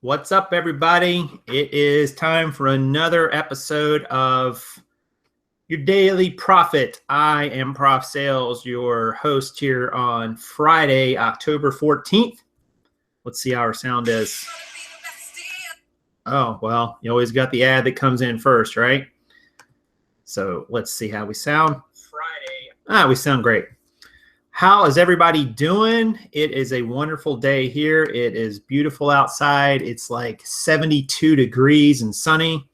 What's up, everybody? It is time for another episode of your Daily Profit. I am Prof Sales, your host here on Friday, October 14th. Let's see how our sound is. Oh, well, you always got the ad that comes in first, right? So let's see how we sound. Friday. We sound great. How is everybody doing? It is a wonderful day here. It is beautiful outside. It's like 72 degrees and sunny.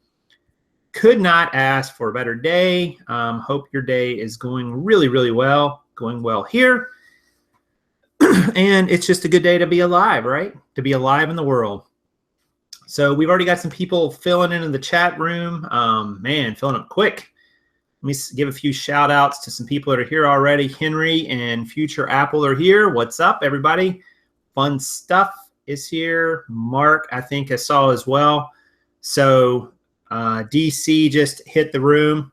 Could not ask for a better day. Hope your day is going really, really well. Going well here. And it's just a good day to be alive, right? To be alive in the world. So we've already got some people filling in the chat room. Man, filling up quick. Let me give a few shout outs to some people that are here already. Henry and Future Apple are here. What's up, everybody? Fun Stuff is here. Mark, I think I saw as well. So DC just hit the room.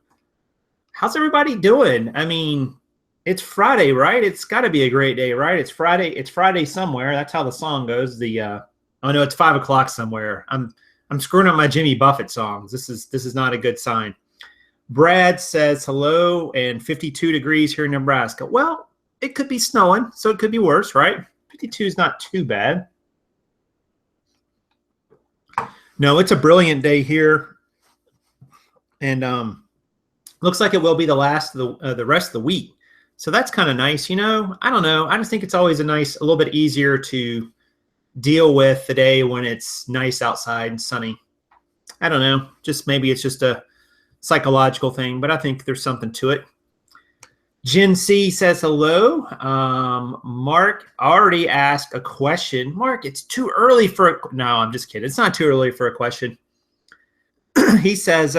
How's everybody doing? I mean, it's Friday, right? It's got to be a great day, right? It's Friday. It's Friday somewhere. That's how the song goes. Oh no, it's 5 o'clock somewhere. I'm screwing up my Jimmy Buffett songs. This is not a good sign. Brad says hello and 52 degrees here in Nebraska. Well, it could be snowing, so it could be worse, right? 52 is not too bad. No, it's a brilliant day here. And looks like it will be the rest of the week. So that's kind of nice, you know. I don't know. I just think it's always a little bit easier to deal with the day when it's nice outside and sunny. I don't know. Maybe it's just a psychological thing, but I think there's something to it. Jen C says hello. Mark already asked a question. Mark, it's too early for no, I'm just kidding. It's not too early for a question. He says,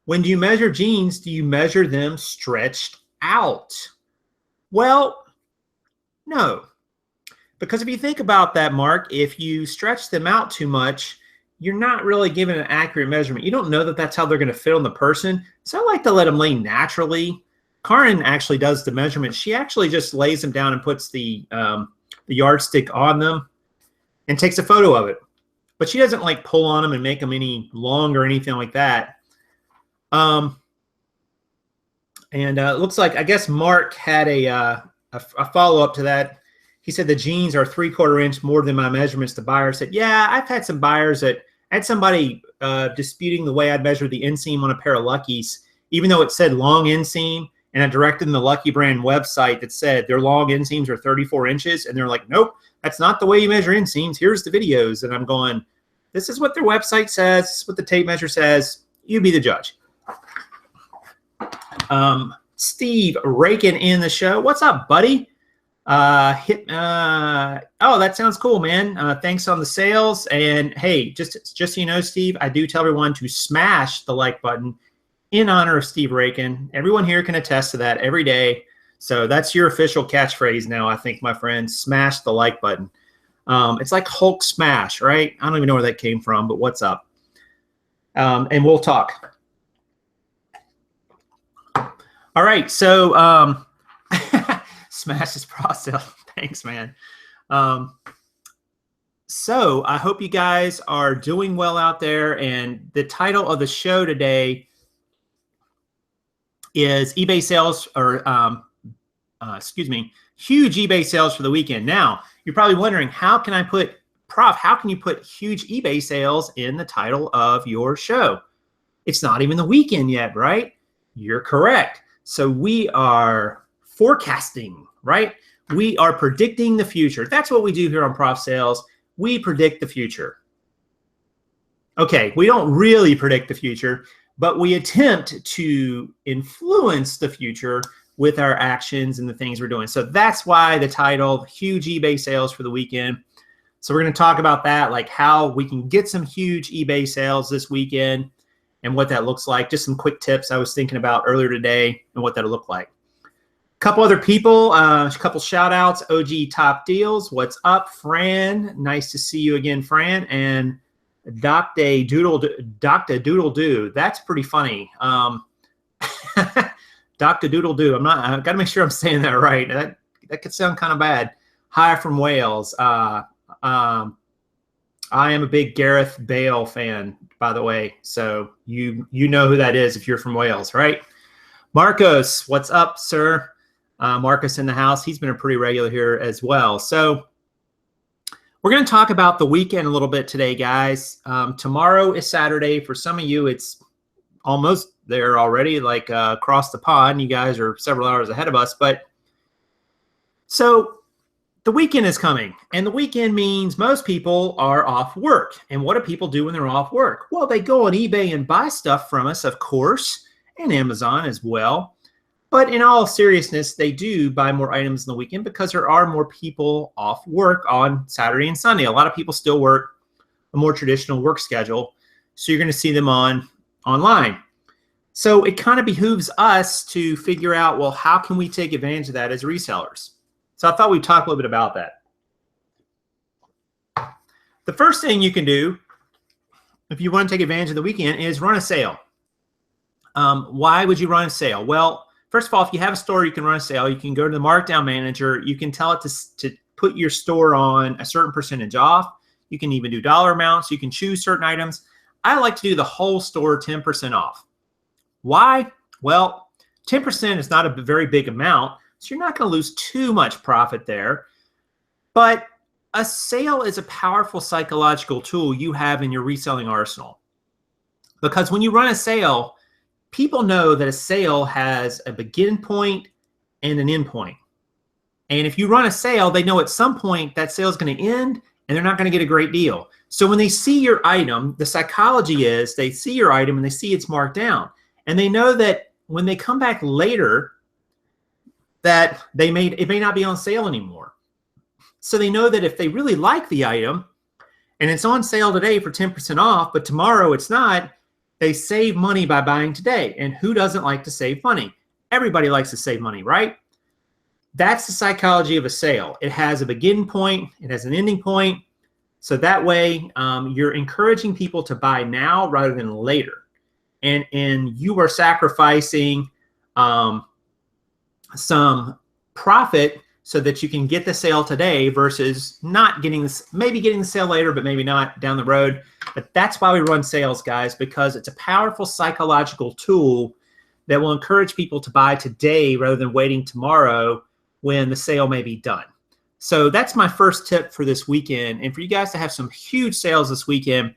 when you measure jeans, do you measure them stretched out? Well, no. Because if you think about that, Mark, if you stretch them out too much, you're not really giving an accurate measurement. You don't know that that's how they're going to fit on the person. So I like to let them lay naturally. Karen actually does the measurement. She actually just lays them down and puts the yardstick on them and takes a photo of it. But she doesn't like pull on them and make them any long or anything like that. And it looks like, I guess Mark had a follow-up to that. He said the jeans are 3/4 inch more than my measurements. The buyer said, yeah, I've had some buyers that I had somebody disputing the way I'd measure the inseam on a pair of Luckies, even though it said long inseam, and I directed them to the Lucky Brand website that said their long inseams are 34 inches. And they're like, nope, that's not the way you measure inseams. Here's the videos. And I'm going, this is what their website says. This is what the tape measure says. You be the judge. Steve raking in the show. What's up, buddy? Oh, that sounds cool, man. Thanks on the sales. And hey, just so you know, Steve, I do tell everyone to smash the like button in honor of Steve Rakin. Everyone here can attest to that every day. So that's your official catchphrase now, I think, my friend. Smash the like button. It's like Hulk smash, right? I don't even know where that came from, but what's up? And we'll talk. All right, so smash this process. Thanks, man. So I hope you guys are doing well out there. And the title of the show today is eBay sales, or huge eBay sales for the weekend. Now, you're probably wondering, how can you put huge eBay sales in the title of your show? It's not even the weekend yet, right? You're correct. So we are forecasting, right? We are predicting the future. That's what we do here on Prof Sales. We predict the future. Okay, we don't really predict the future, but we attempt to influence the future with our actions and the things we're doing. So that's why the title, Huge eBay Sales for the Weekend. So we're going to talk about that, like how we can get some huge eBay sales this weekend and what that looks like. Just some quick tips I was thinking about earlier today and what that'll look like. A couple other people, a couple shout outs. OG Top Deals, what's up? Fran, nice to see you again, Fran. And Dr. Doodle Do, that's pretty funny. Dr. Doodle Do, I've got to make sure I'm saying that right. That could sound kind of bad. Hi from Wales. I am a big Gareth Bale fan, by the way. So you know who that is if you're from Wales, right? Marcos, what's up, sir? Marcus in the house. He's been a pretty regular here as well. So we're going to talk about the weekend a little bit today, guys. Tomorrow is Saturday. For some of you, it's almost there already, like across the pond. You guys are several hours ahead of us. But so the weekend is coming, and the weekend means most people are off work. And what do people do when they're off work? Well, they go on eBay and buy stuff from us, of course, and Amazon as well. But in all seriousness, they do buy more items on the weekend because there are more people off work on Saturday and Sunday. A lot of people still work a more traditional work schedule, so you're going to see them online. So it kind of behooves us to figure out, well, how can we take advantage of that as resellers? So I thought we'd talk a little bit about that. The first thing you can do if you want to take advantage of the weekend is run a sale. Why would you run a sale? Well, first of all, if you have a store, you can run a sale. You can go to the markdown manager. You can tell it to put your store on a certain percentage off. You can even do dollar amounts. You can choose certain items. I like to do the whole store 10% off. Why? Well, 10% is not a very big amount, so you're not going to lose too much profit there. But a sale is a powerful psychological tool you have in your reselling arsenal. Because when you run a sale, people know that a sale has a begin point and an end point. And if you run a sale, they know at some point that sale is going to end and they're not going to get a great deal. So when they see your item, the psychology is they see your item and they see it's marked down. And they know that when they come back later, that it may not be on sale anymore. So they know that if they really like the item and it's on sale today for 10% off, but tomorrow it's not, they save money by buying today. And who doesn't like to save money? Everybody likes to save money, right? That's the psychology of a sale. It has a beginning point, it has an ending point. So that way you're encouraging people to buy now rather than later. And you are sacrificing some profit so that you can get the sale today versus not getting this, maybe getting the sale later, but maybe not down the road. But that's why we run sales, guys, because it's a powerful psychological tool that will encourage people to buy today rather than waiting tomorrow when the sale may be done. So that's my first tip for this weekend. And for you guys to have some huge sales this weekend,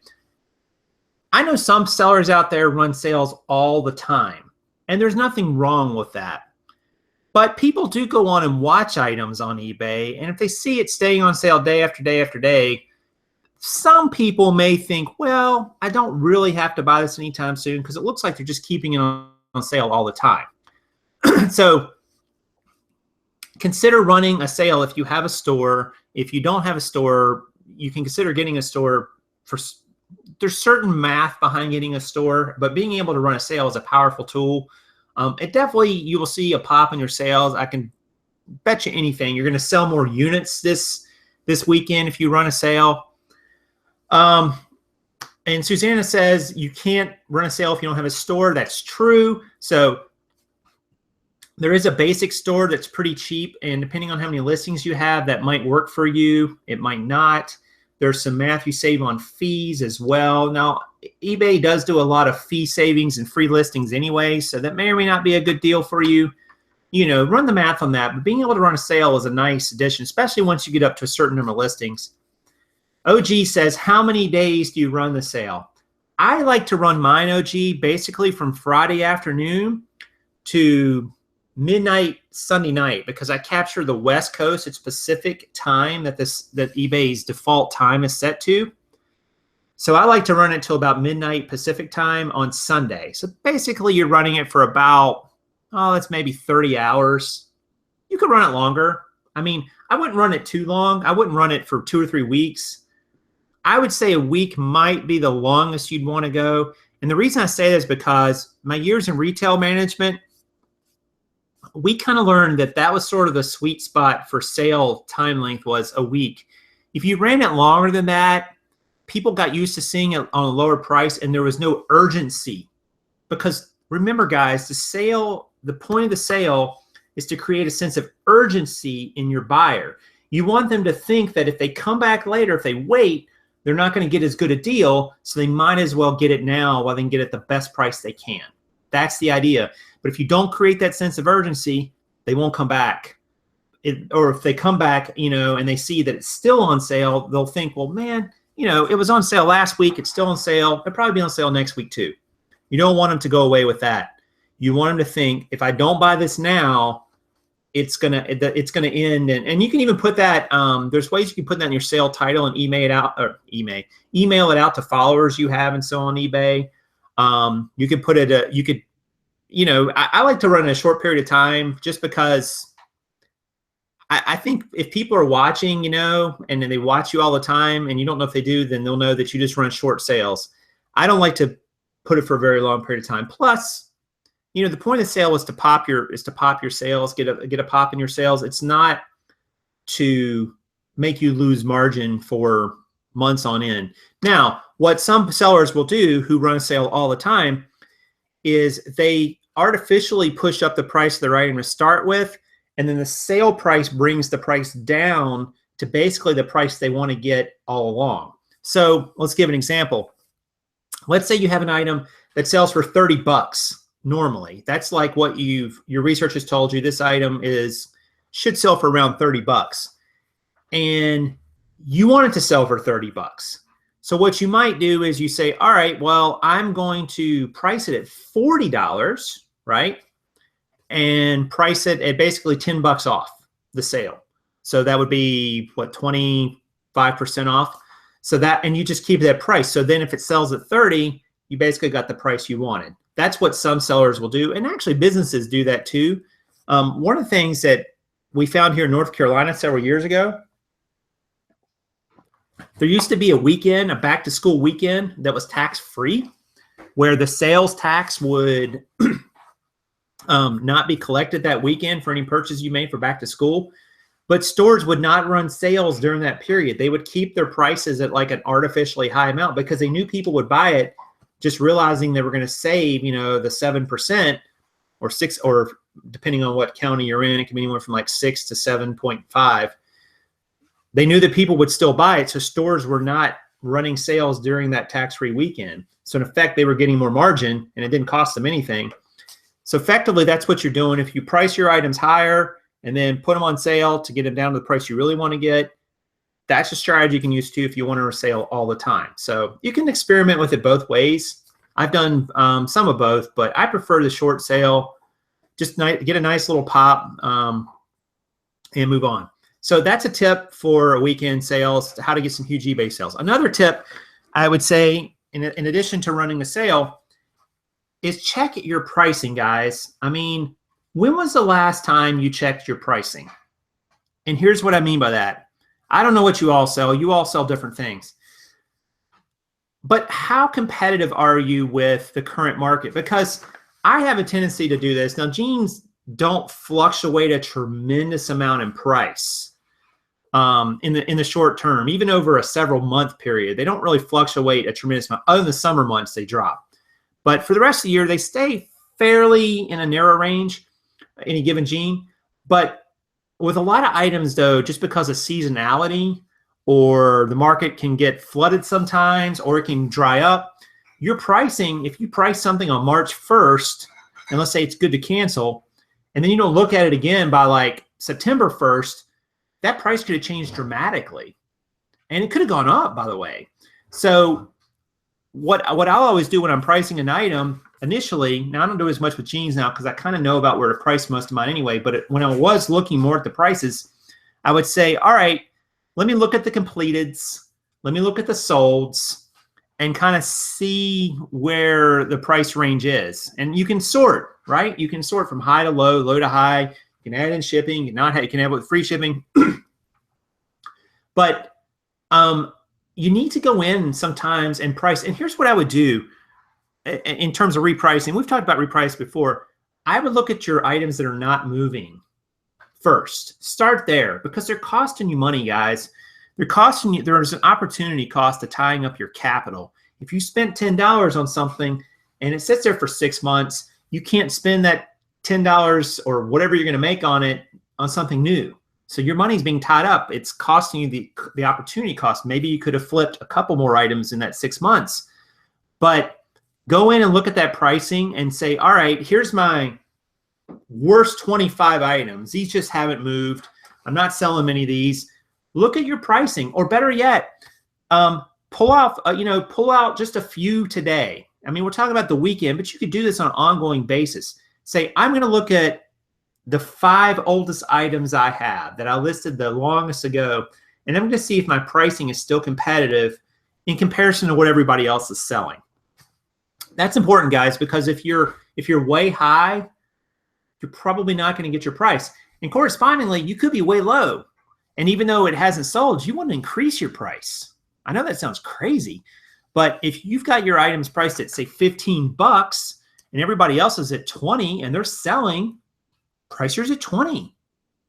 I know some sellers out there run sales all the time, and there's nothing wrong with that. But people do go on and watch items on eBay, and if they see it staying on sale day after day after day, some people may think, well, I don't really have to buy this anytime soon because it looks like they're just keeping it on sale all the time. So consider running a sale if you have a store. If you don't have a store, you can consider getting a store. There's certain math behind getting a store, but being able to run a sale is a powerful tool. It definitely, you will see a pop in your sales. I can bet you anything. You're going to sell more units this weekend if you run a sale. And Susanna says you can't run a sale if you don't have a store. That's true. So there is a basic store that's pretty cheap, and depending on how many listings you have, that might work for you. It might not. There's some math you save on fees as well. Now, eBay does do a lot of fee savings and free listings anyway, so that may or may not be a good deal for you. You know, run the math on that. But being able to run a sale is a nice addition, especially once you get up to a certain number of listings. OG says, how many days do you run the sale? I like to run mine, OG, basically from Friday afternoon to midnight Sunday night, because I capture the West Coast. It's Pacific time that eBay's default time is set to. So I like to run it till about midnight Pacific time on Sunday. So basically you're running it for about, that's maybe 30 hours. You could run it longer. I mean, I wouldn't run it too long. I wouldn't run it for 2 or 3 weeks. I would say a week might be the longest you'd want to go. And the reason I say that is because my years in retail management, we kind of learned that was sort of the sweet spot for sale time length was a week. If you ran it longer than that, people got used to seeing it on a lower price, and there was no urgency. Because remember, guys, the point of the sale is to create a sense of urgency in your buyer. You want them to think that if they come back later, if they wait, they're not going to get as good a deal, so they might as well get it now while they can get it the best price they can. That's the idea. But if you don't create that sense of urgency, they won't come back. Or if they come back, and they see that it's still on sale, they'll think, well, man, it was on sale last week. It's still on sale. It'll probably be on sale next week too. You don't want them to go away with that. You want them to think, if I don't buy this now, it's gonna end. And you can even put that. There's ways you can put that in your sale title and email it out to followers you have and so on eBay. You could put it. I like to run a short period of time just because I think if people are watching, and then they watch you all the time, and you don't know if they do, then they'll know that you just run short sales. I don't like to put it for a very long period of time. Plus, the point of the sale is to pop your sales, get a pop in your sales. It's not to make you lose margin for months on end. Now, what some sellers will do who run a sale all the time is they artificially push up the price of their item to start with, and then the sale price brings the price down to basically the price they want to get all along. So let's give an example. Let's say you have an item that sells for $30 normally. That's like what your research has told you. This item should sell for around $30, and you want it to sell for $30. So what you might do is you say, all right, well, I'm going to price it at $40, right? And price it at basically $10 off the sale. So that would be what, 25% off. So and you just keep that price. So then if it sells at 30, you basically got the price you wanted. That's what some sellers will do. And actually businesses do that too. One of the things that we found here in North Carolina several years ago, there used to be a back to school weekend that was tax free, where the sales tax would not be collected that weekend for any purchase you made for back to school. But stores would not run sales during that period. They would keep their prices at like an artificially high amount because they knew people would buy it, just realizing they were going to save, the 7% or 6, or depending on what county you're in, it can be anywhere from like 6 to 7.5. They knew that people would still buy it, so stores were not running sales during that tax-free weekend. So in effect, they were getting more margin, and it didn't cost them anything. So effectively, that's what you're doing. If you price your items higher and then put them on sale to get them down to the price you really want to get, that's a strategy you can use too if you want to sale all the time. So you can experiment with it both ways. I've done some of both, but I prefer the short sale. Just get a nice little pop and move on. So that's a tip for weekend sales, how to get some huge eBay sales. Another tip I would say, in addition to running a sale, is check your pricing, guys. I mean, when was the last time you checked your pricing? And here's what I mean by that. I don't know what you all sell. You all sell different things. But how competitive are you with the current market? Because I have a tendency to do this. Now, jeans don't fluctuate a tremendous amount in price in the short term, even over a several month period. They don't really fluctuate a tremendous amount. Other than the summer months, they drop. But for the rest of the year, they stay fairly in a narrow range, any given jean. But with a lot of items, though, just because of seasonality, or the market can get flooded sometimes, or it can dry up, your pricing, if you price something on March 1st, and let's say it's good to cancel, and then you don't look at it again by like September 1st, that price could have changed dramatically. And it could have gone up, by the way. So what I'll always do when I'm pricing an item initially, now I don't do as much with jeans now because I kind of know about where to price most of mine anyway, but when I was looking more at the prices, I would say, all right, let me look at the completeds, let me look at the solds, and kind of see where the price range is. And you can sort, right? You can sort from high to low, low to high. You can add in shipping, you can add with free shipping. But you need to go in sometimes and price. And here's what I would do in terms of repricing. We've talked about reprice before. I would look at your items that are not moving first. Start there because they're costing you money, guys. They're costing you. There's an opportunity cost to tying up your capital. If you spent $10 on something and it sits there for 6 months, you can't spend that $10 or whatever you're going to make on it on something new. So your money's being tied up. It's costing you the opportunity cost. Maybe you could have flipped a couple more items in that 6 months. But go in and look at that pricing and say, all right, here's my worst 25 items. These just haven't moved. I'm not selling many of these. Look at your pricing, or better yet, pull out just a few today. I mean, we're talking about the weekend, but you could do this on an ongoing basis. Say, I'm going to look at the 5 oldest items I have that I listed the longest ago, and I'm going to see if my pricing is still competitive in comparison to what everybody else is selling. That's important, guys, because if you're way high, you're probably not going to get your price. And correspondingly, you could be way low. And even though it hasn't sold, you want to increase your price. I know that sounds crazy, but if you've got your items priced at, say, $15 and everybody else is at 20 and they're selling, price yours at 20.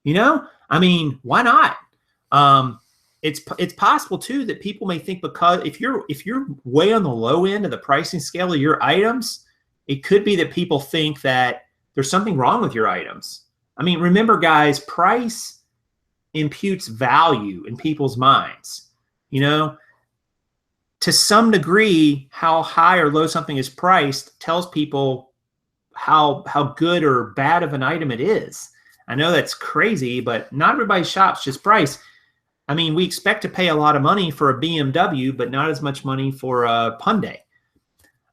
You know, I mean, why not? It's possible too that people may think, because if you're way on the low end of the pricing scale of your items, it could be that people think that there's something wrong with your items. I mean, remember, guys, price imputes value in people's minds. You know, to some degree, how high or low something is priced tells people how good or bad of an item it is. I know that's crazy, but not everybody shops just price. I mean, we expect to pay a lot of money for a BMW, but not as much money for a Hyundai.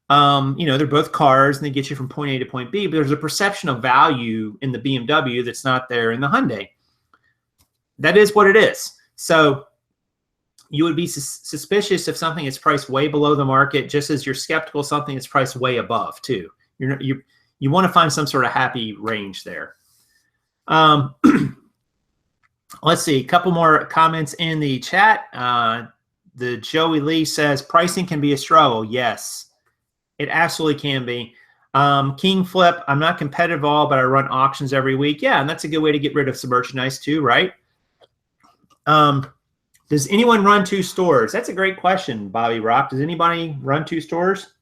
You know, they're both cars and they get you from point A to point B, but there's a perception of value in the BMW that's not there in the Hyundai. That is what it is. So you would be suspicious if something is priced way below the market, just as you're skeptical of something that's priced way above too. You want to find some sort of happy range there. Let's see, a couple more comments in the chat. The Joey Lee says, pricing can be a struggle. Yes, it absolutely can be. King Flip, I'm not competitive at all, but I run auctions every week. Yeah, and that's a good way to get rid of some merchandise too, right? Does anyone run 2 stores? That's a great question, Bobby Rock. Does anybody run 2 stores?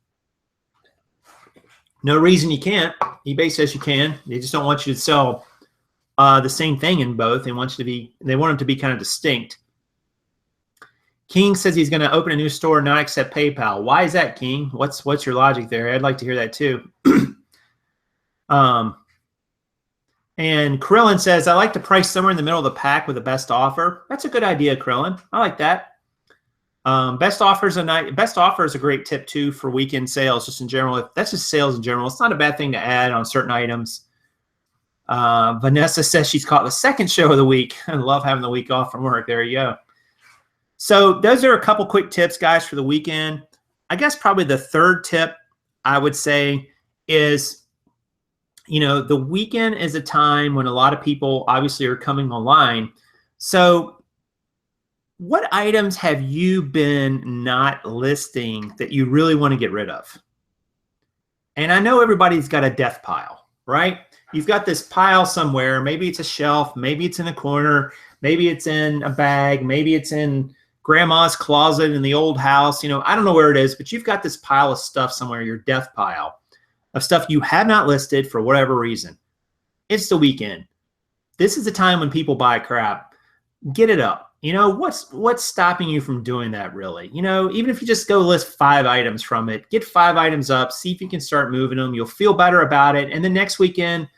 No reason you can't. eBay says you can. They just don't want you to sell the same thing in both. They want them to be kind of distinct. King says he's going to open a new store and not accept PayPal. Why is that, King? What's your logic there? I'd like to hear that too. And Krillin says, I like to price somewhere in the middle of the pack with the best offer. That's a good idea, Krillin. I like that. Best offer is a great tip too for weekend sales, just in general. That's just sales in general. It's not a bad thing to add on certain items. Vanessa says she's caught the second show of the week. I love having the week off from work. There you go. So those are a couple quick tips, guys, for the weekend. I guess probably the third tip I would say is, you know, the weekend is a time when a lot of people obviously are coming online. So what items have you been not listing that you really want to get rid of? And I know everybody's got a death pile, right? You've got this pile somewhere. Maybe it's a shelf. Maybe it's in a corner. Maybe it's in a bag. Maybe it's in grandma's closet in the old house. You know, I don't know where it is, but you've got this pile of stuff somewhere, your death pile of stuff you have not listed for whatever reason. It's the weekend. This is the time when people buy crap. Get it up. You know, what's stopping you from doing that, really? You know, even if you just go list 5 items from it, get 5 items up, see if you can start moving them. You'll feel better about it. And the next weekend,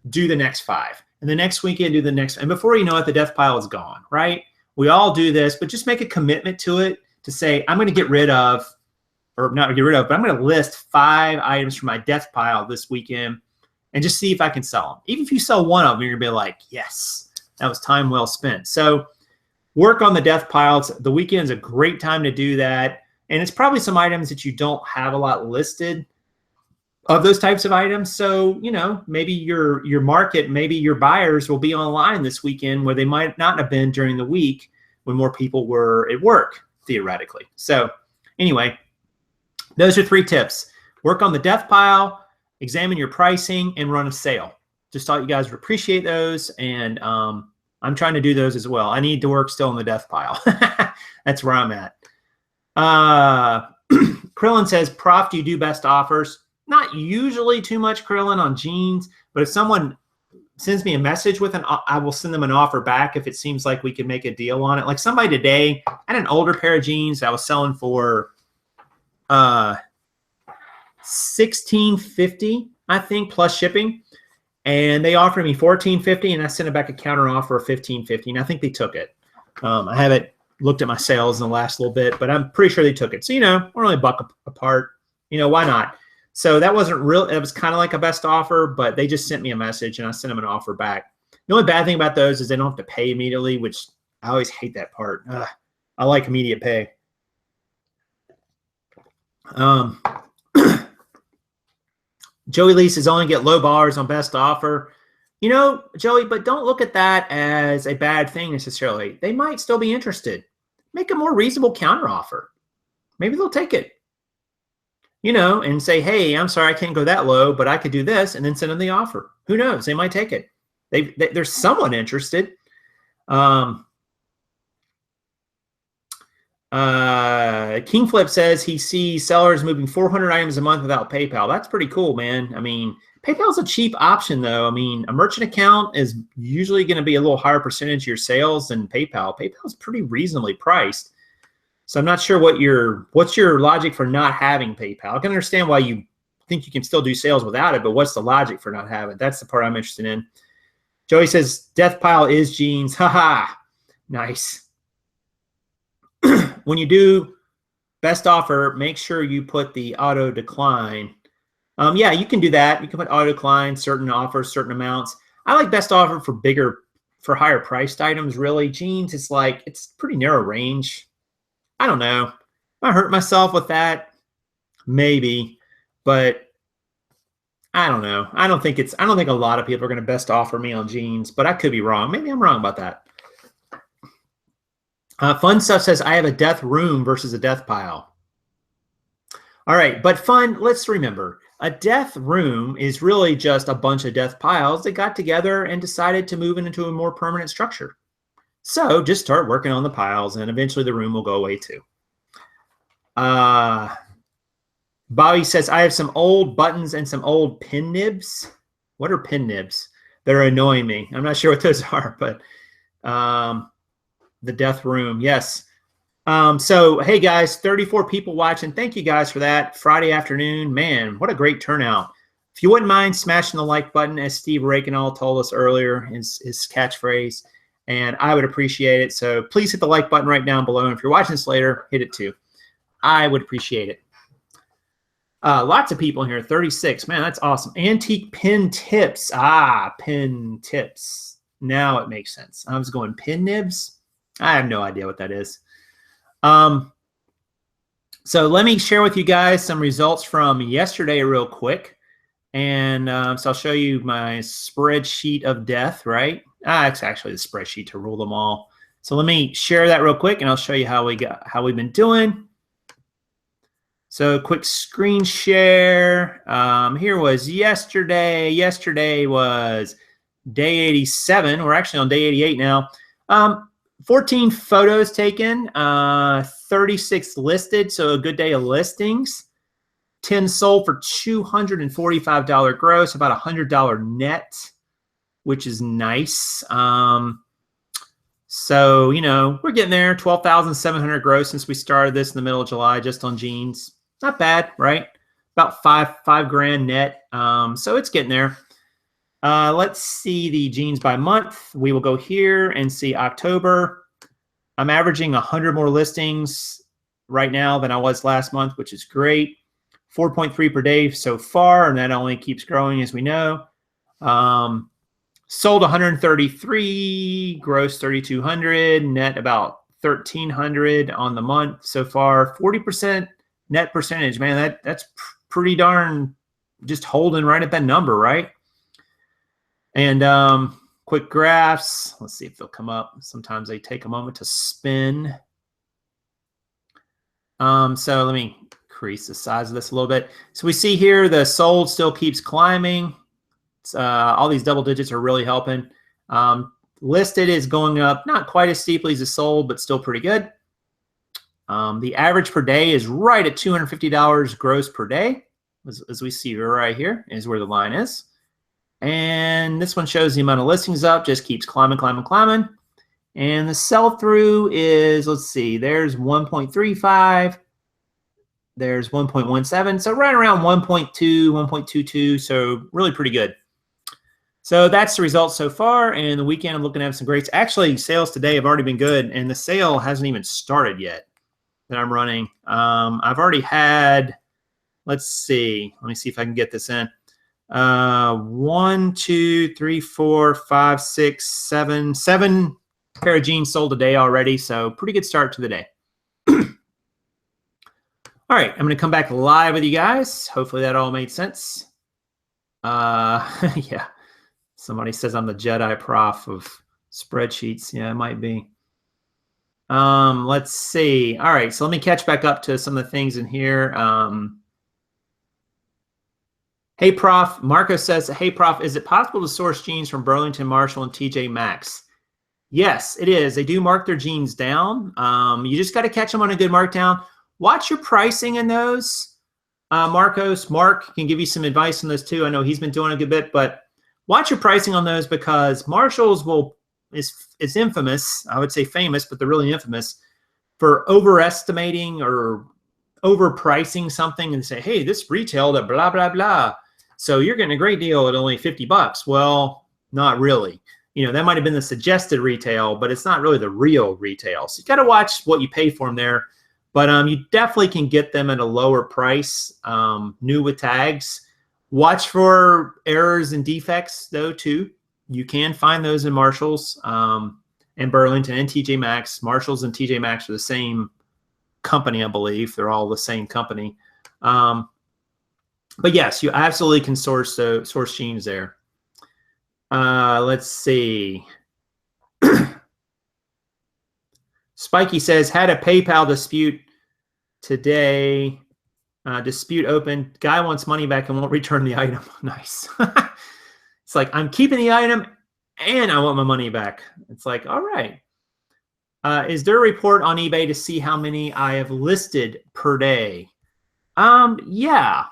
do the next 5. And the next weekend, do the next. And before you know it, the death pile is gone, right? We all do this, but just make a commitment to it to say, I'm going to get rid of, or not get rid of, but I'm going to list 5 items from my death pile this weekend and just see if I can sell them. Even if you sell one of them, you're going to be like, yes, that was time well spent. So work on the death piles. The weekend is a great time to do that. And it's probably some items that you don't have a lot listed of those types of items. So, you know, maybe your market, maybe your buyers will be online this weekend where they might not have been during the week when more people were at work, theoretically. So anyway, those are 3 tips. Work on the death pile, examine your pricing, and run a sale. Just thought you guys would appreciate those. And I'm trying to do those as well. I need to work still in the death pile. That's where I'm at. Krillin says, Prof, do you do best offers? Not usually too much, Krillin, on jeans, but if someone sends me a message with I will send them an offer back if it seems like we can make a deal on it. Like somebody today, I had an older pair of jeans I was selling for $16.50, I think, plus shipping. And they offered me $14.50, and I sent it back a counter offer of $15.50, and I think they took it. I haven't looked at my sales in the last little bit, but I'm pretty sure they took it. So, we're only a buck apart. Why not? So that wasn't real. It was kind of like a best offer, but they just sent me a message, and I sent them an offer back. The only bad thing about those is they don't have to pay immediately, which I always hate that part. I like immediate pay. Joey Lee says only get low bars on best offer. Joey, but don't look at that as a bad thing necessarily. They might still be interested. Make a more reasonable counter offer. Maybe they'll take it. And say, hey, I'm sorry, I can't go that low, but I could do this, and then send them the offer. Who knows? They might take it. There's someone interested. King Flip says he sees sellers moving 400 items a month without PayPal. That's pretty cool, man. I mean, PayPal is a cheap option, though. I mean, a merchant account is usually going to be a little higher percentage of your sales than PayPal. PayPal is pretty reasonably priced. So I'm not sure what's your logic for not having PayPal. I can understand why you think you can still do sales without it, but what's the logic for not having it? That's the part I'm interested in. Joey says, death pile is jeans. Haha. Nice. When you do best offer, make sure you put the auto decline. Yeah, you can do that. You can put auto decline, certain offers, certain amounts. I like best offer for higher priced items, really. Jeans, it's pretty narrow range. I don't know. I hurt myself with that. Maybe. But I don't know. I don't think a lot of people are going to best offer me on jeans, but I could be wrong. Maybe I'm wrong about that. Fun Stuff says, I have a death room versus a death pile. All right, but Fun, let's remember, a death room is really just a bunch of death piles that got together and decided to move into a more permanent structure. So just start working on the piles, and eventually the room will go away too. Bobby says, I have some old buttons and some old pin nibs. What are pin nibs? They're annoying me. I'm not sure what those are, but the death room, yes. So, hey, guys, 34 people watching. Thank you, guys, for that. Friday afternoon. Man, what a great turnout. If you wouldn't mind smashing the like button, as Steve Rakenall told us earlier, his catchphrase, and I would appreciate it. So please hit the like button right down below. And if you're watching this later, hit it too. I would appreciate it. Lots of people in here, 36. Man, that's awesome. Antique pin tips. Pin tips. Now it makes sense. I was going pin nibs. I have no idea what that is. So let me share with you guys some results from yesterday real quick. And so I'll show you my spreadsheet of death, right? It's actually the spreadsheet to rule them all. So let me share that real quick, and I'll show you how we've been doing. So quick screen share. Here was yesterday. Yesterday was day 87. We're actually on day 88 now. 14 photos taken, 36 listed, so a good day of listings. 10 sold for $245 gross, about $100 net, which is nice. So, we're getting there. 12,700 gross since we started this in the middle of July, just on jeans. Not bad, right? About five grand net. So it's getting there. Let's see the jeans by month. We will go here and see October. I'm averaging 100 more listings right now than I was last month, which is great. 4.3 per day so far, and that only keeps growing, as we know. Sold 133, gross 3,200, net about 1,300 on the month so far. 40% net percentage, man. That's pretty darn just holding right at that number, right? And quick graphs. Let's see if they'll come up. Sometimes they take a moment to spin. So let me increase the size of this a little bit. So we see here the sold still keeps climbing. All these double digits are really helping. Listed is going up, not quite as steeply as the sold, but still pretty good. The average per day is right at $250 gross per day, as we see right here is where the line is. And this one shows the amount of listings up, just keeps climbing, climbing, climbing. And the sell-through is, let's see, there's 1.35. There's 1.17. So right around 1.2, 1.22. So really pretty good. So that's the results so far. And the weekend, I'm looking at some greats. Actually, sales today have already been good. And the sale hasn't even started yet that I'm running. I've already had, let's see. Let me see if I can get this in. 1, 2, 3, 4, 5, 6, 7. 7 pair of jeans sold today already. So pretty good start to the day. All right, I'm going to come back live with you guys. Hopefully that all made sense. Yeah. Somebody says I'm the Jedi prof of spreadsheets. Yeah, it might be. Let's see. All right, so let me catch back up to some of the things in here. Hey, Prof. Marco says, hey, Prof, is it possible to source jeans from Burlington, Marshall, and TJ Maxx? Yes, it is. They do mark their jeans down. You just got to catch them on a good markdown. Watch your pricing in those. Marcos, Mark can give you some advice on those too. I know he's been doing a good bit, but watch your pricing on those because Marshall's is infamous. I would say famous, but they're really infamous for overestimating or overpricing something and say, hey, this retailed at blah, blah, blah. So you're getting a great deal at only $50. Well, not really. You know, that might have been the suggested retail, but it's not really the real retail. So you got to watch what you pay for them there. But you definitely can get them at a lower price, new with tags. Watch for errors and defects, though, too. You can find those in Marshalls and Burlington and TJ Maxx. Marshalls and TJ Maxx are the same company, I believe. They're all the same company. But, yes, you absolutely can source jeans there. Let's see. Spiky says, had a PayPal dispute today. Dispute open. Guy wants money back and won't return the item. Nice. It's like, I'm keeping the item and I want my money back. It's like, all right. Is there a report on eBay to see how many I have listed per day? Yeah,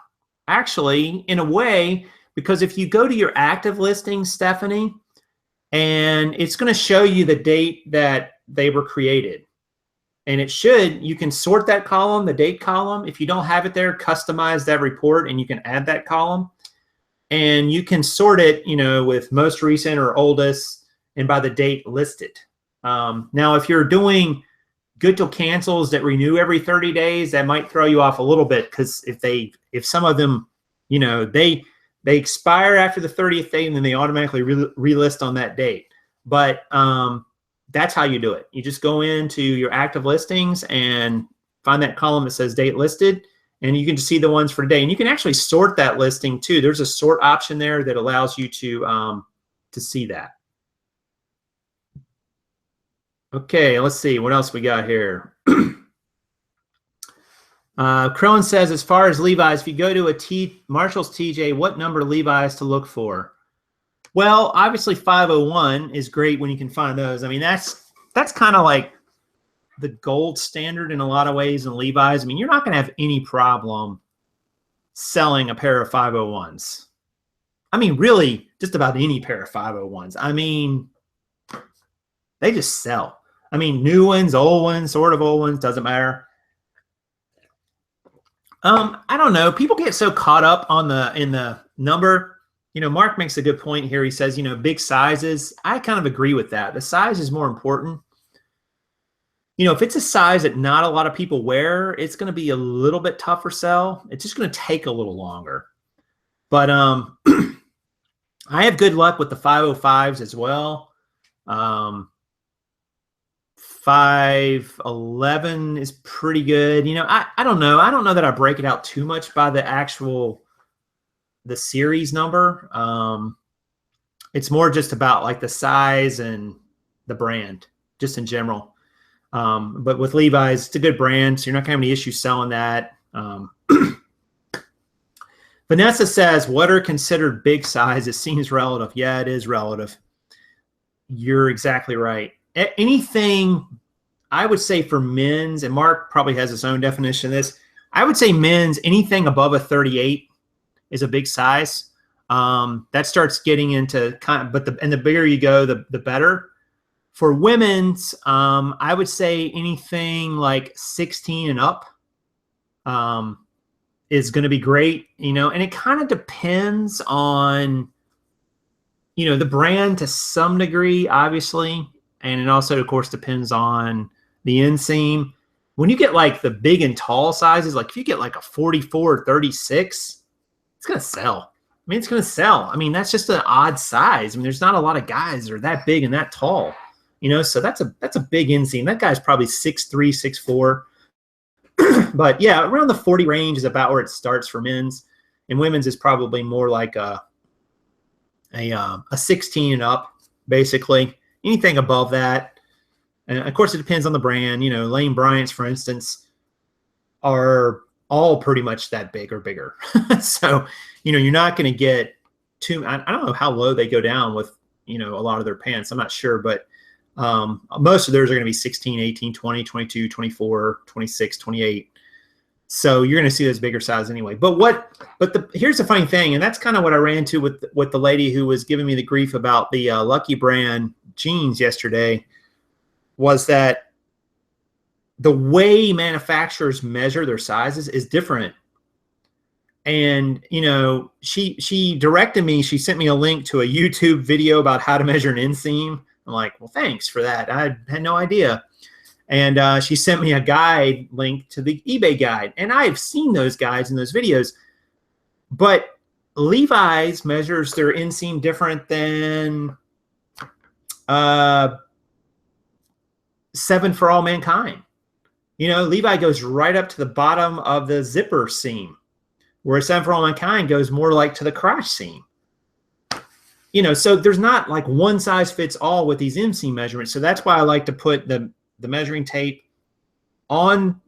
actually, in a way, because if you go to your active listings, Stephanie, and it's going to show you the date that they were created. And you can sort that column, the date column. If you don't have it there, customize that report and you can add that column. And you can sort it, you know, with most recent or oldest and by the date listed. Now, if you're doing good till cancels that renew every 30 days, that might throw you off a little bit because if some of them, you know, they expire after the 30th day and then they automatically relist on that date. But that's how you do it. You just go into your active listings and find that column that says date listed, and you can just see the ones for today. And you can actually sort that listing too. There's a sort option there that allows you to see that. Okay, let's see what else we got here. Crone says, as far as Levi's, if you go to a Marshall's TJ, what number Levi's to look for? Well, obviously 501 is great when you can find those. I mean, that's kind of like the gold standard in a lot of ways in Levi's. I mean, you're not going to have any problem selling a pair of 501s. I mean, really, just about any pair of 501s. I mean, they just sell. I mean, new ones, old ones, sort of old ones, doesn't matter. I don't know. People get so caught up in the number. You know, Mark makes a good point here. He says, you know, big sizes. I kind of agree with that. The size is more important. You know, if it's a size that not a lot of people wear, it's going to be a little bit tougher sell. It's just going to take a little longer. But I have good luck with the 505s as well. 511 is pretty good. You know, I don't know. I don't know that I break it out too much by the series number. It's more just about like the size and the brand, just in general. But with Levi's, it's a good brand, so you're not going to have any issues selling that. Vanessa says, what are considered big size? It seems relative. Yeah, it is relative. You're exactly right. Anything, I would say for men's, and Mark probably has his own definition of this, I would say men's, anything above a 38 is a big size. That starts getting into the bigger you go, the better. For women's, I would say anything like 16 and up is going to be great, and it kind of depends on, the brand to some degree, obviously. And it also, of course, depends on the inseam. When you get like the big and tall sizes, like if you get like a 44 or 36, it's going to sell. It's going to sell. That's just an odd size. There's not a lot of guys that are that big and that tall, so that's a big inseam. That guy's probably 6'3", 6'4". But yeah, around the 40 range is about where it starts for men's, and women's is probably more like a 16 and up, basically. Anything above that, and of course it depends on the brand. Lane Bryant's, for instance, are all pretty much that big or bigger. So you're not going to get too. I don't know how low they go down with a lot of their pants. I'm not sure, but most of theirs are going to be 16, 18, 20, 22, 24, 26, 28. So you're going to see those bigger sizes anyway. Here's the funny thing, and that's kind of what I ran into with the lady who was giving me the grief about the Lucky Brand jeans yesterday, was that the way manufacturers measure their sizes is different. And, she directed me, she sent me a link to a YouTube video about how to measure an inseam. I'm like, well, thanks for that. I had no idea. And she sent me a guide link to the eBay guide. And I've seen those guides in those videos. But Levi's measures their inseam different than 7 for All Mankind. Levi goes right up to the bottom of the zipper seam, whereas 7 for All Mankind goes more like to the crotch seam. So there's not like one size fits all with these inseam measurements. So that's why I like to put the measuring tape on,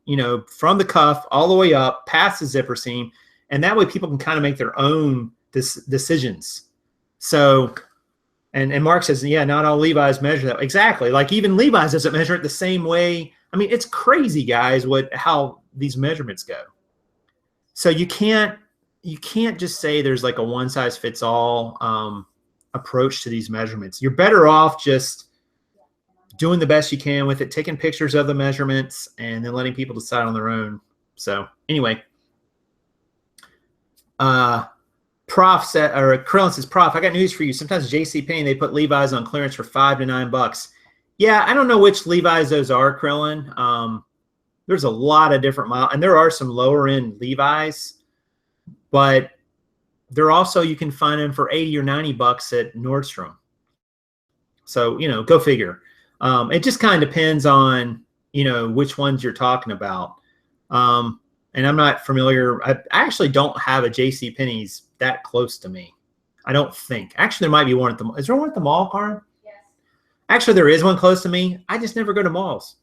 from the cuff all the way up past the zipper seam. And that way people can kind of make their own decisions. So, and Mark says, yeah, not all Levi's measure that. Exactly. Like even Levi's doesn't measure it the same way. It's crazy, guys, how these measurements go. So you can't just say there's like a one size fits all approach to these measurements. You're better off just doing the best you can with it, taking pictures of the measurements, and then letting people decide on their own. So anyway, Prof said, or Krillin says, Prof, I got news for you. Sometimes JCPenney, they put Levi's on clearance for $5 to $9. Yeah, I don't know which Levi's those are, Krillin. There's a lot of different models, and there are some lower end Levi's, but they're also, you can find them for $80 or $90 at Nordstrom. So, go figure. It just kind of depends on, which ones you're talking about. And I'm not familiar. I actually don't have a JCPenney's that close to me. I don't think. Actually, there might be one at the mall. Is there one at the mall, Karin? Yes. Actually, there is one close to me. I just never go to malls.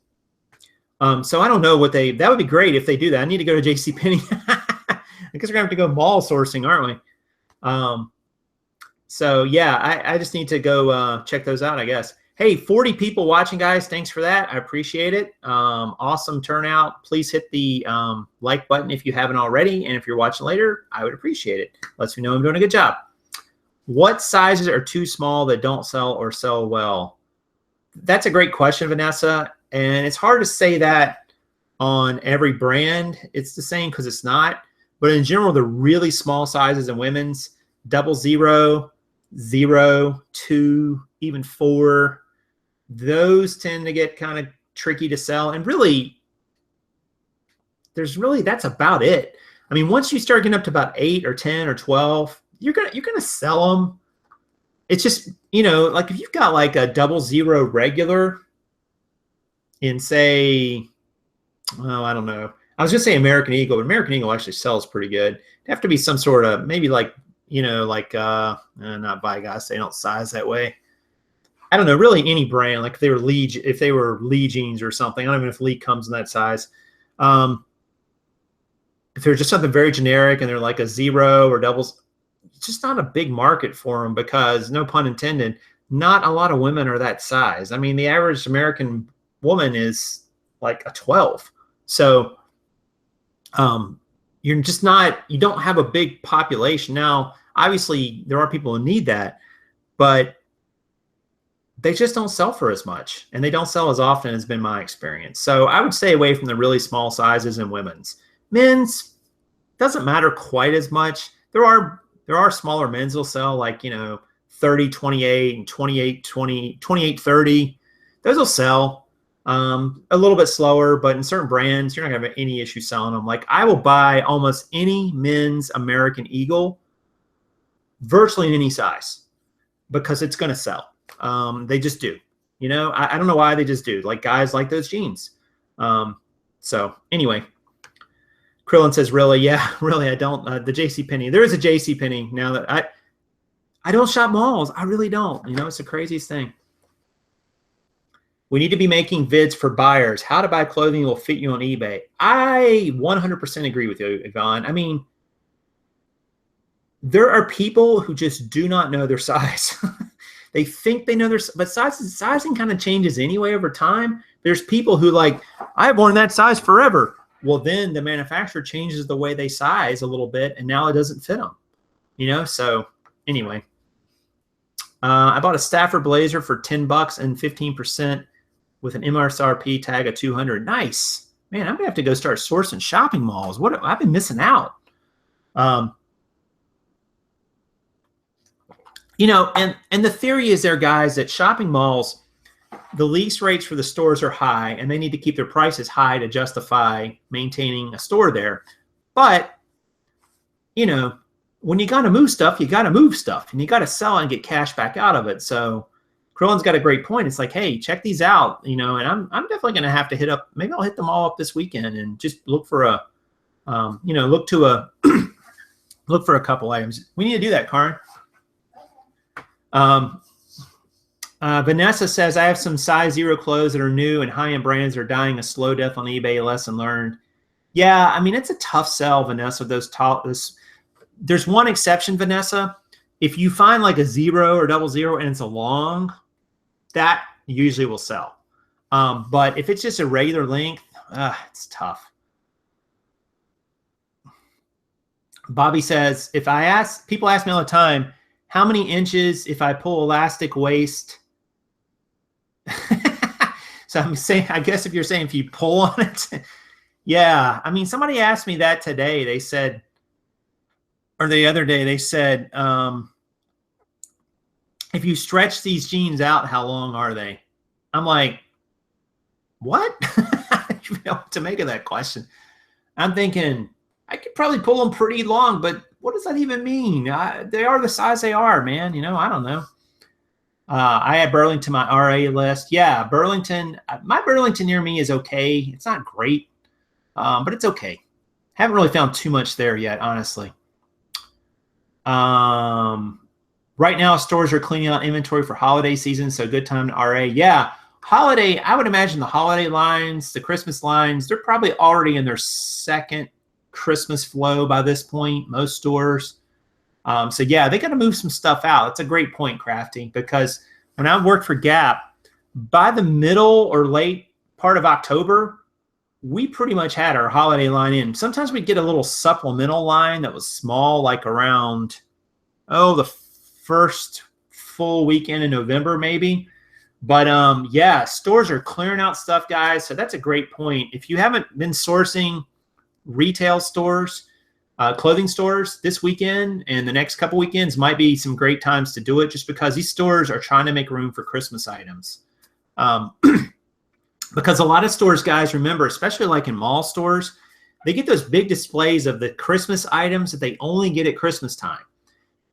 So I don't know that would be great if they do that. I need to go to JCPenney. I guess we're going to have to go mall sourcing, aren't we? So yeah, I just need to go check those out, I guess. Hey, 40 people watching, guys. Thanks for that. I appreciate it. Awesome turnout. Please hit the like button if you haven't already. And if you're watching later, I would appreciate it. Lets me know I'm doing a good job. What sizes are too small that don't sell or sell well? That's a great question, Vanessa. And it's hard to say that on every brand. It's the same because it's not. But in general, the really small sizes in women's, 00, 0, 2, even 4, those tend to get kind of tricky to sell. And really, that's about it. Once you start getting up to about 8 or 10 or 12, you're gonna sell them. It's just, like if you've got like a 00 regular in, say, well, I don't know. I was gonna say American Eagle, but American Eagle actually sells pretty good. It'd have to be some sort of, maybe like, not Vigas, they don't size that way. I don't know, really any brand, like if they were Lee jeans or something. I don't even know if Lee comes in that size. If they're just something very generic and they're like a 0 or doubles, it's just not a big market for them because, no pun intended, not a lot of women are that size. The average American woman is like a 12. So you don't have a big population. Now, obviously there are people who need that, but they just don't sell for as much, and they don't sell as often, has been my experience. So I would stay away from the really small sizes in women's. Men's doesn't matter quite as much. There are smaller men's will sell, like, 30-28 and 28-20, 28-30. Those will sell a little bit slower, but in certain brands, you're not gonna have any issue selling them. Like, I will buy almost any men's American Eagle virtually in any size because it's gonna sell. They just do. I don't know why, they just do. Like, guys like those jeans. So anyway, Krillin says, really? Yeah, really, I don't. The JCPenney. There is a JCPenney now that I don't shop malls. I really don't. It's the craziest thing. We need to be making vids for buyers. How to buy clothing will fit you on eBay. I 100% agree with you, Yvonne. I mean, there are people who just do not know their size. They think they know their, but sizing kind of changes anyway over time. There's people who like, I've worn that size forever. Well, then the manufacturer changes the way they size a little bit, and now it doesn't fit them. So anyway, I bought a Stafford blazer for $10 and 15% with an MSRP tag of $200. Nice, man. I'm gonna have to go start sourcing shopping malls. What I've been missing out. And the theory is there, guys, that shopping malls, the lease rates for the stores are high, and they need to keep their prices high to justify maintaining a store there. But, when you got to move stuff, you got to move stuff, and you got to sell it and get cash back out of it. So Krillin's got a great point. It's like, hey, check these out, and I'm definitely going to have to hit up, maybe I'll hit them all up this weekend and just look for a, look for a couple items. We need to do that, Karin. Vanessa says, I have some size 0 clothes that are new and high-end brands are dying a slow death on eBay. Lesson learned. Yeah, I mean, it's a tough sell, Vanessa. There's one exception, Vanessa. If you find like a 0 or 00 and it's a long, that usually will sell. But if it's just a regular length, it's tough. Bobby says, people ask me all the time, how many inches if I pull elastic waist? So I'm saying, I guess if you're saying if you pull on it, yeah. I mean, somebody asked me that today. They said, or the other day, they said, if you stretch these jeans out, how long are they? I'm like, what? I don't know what to make of that question. I'm thinking, I could probably pull them pretty long, but what does that even mean? They are the size they are, man. I don't know. I had Burlington, my RA list. Yeah, Burlington. My Burlington near me is okay. It's not great, but it's okay. Haven't really found too much there yet, honestly. Right now, stores are cleaning out inventory for holiday season, so good time to RA. Yeah, holiday. I would imagine the holiday lines, the Christmas lines, they're probably already in their second Christmas flow by this point, most stores. So yeah, they got to move some stuff out. That's a great point, Crafty, because when I worked for Gap, by the middle or late part of October, we pretty much had our holiday line in. Sometimes we'd get a little supplemental line that was small, like around, the first full weekend in November, maybe. But yeah, stores are clearing out stuff, guys. So that's a great point. If you haven't been sourcing retail stores, clothing stores this weekend and the next couple weekends might be some great times to do it, just because these stores are trying to make room for Christmas items. Because a lot of stores, guys, remember, especially like in mall stores, they get those big displays of the Christmas items that they only get at Christmas time.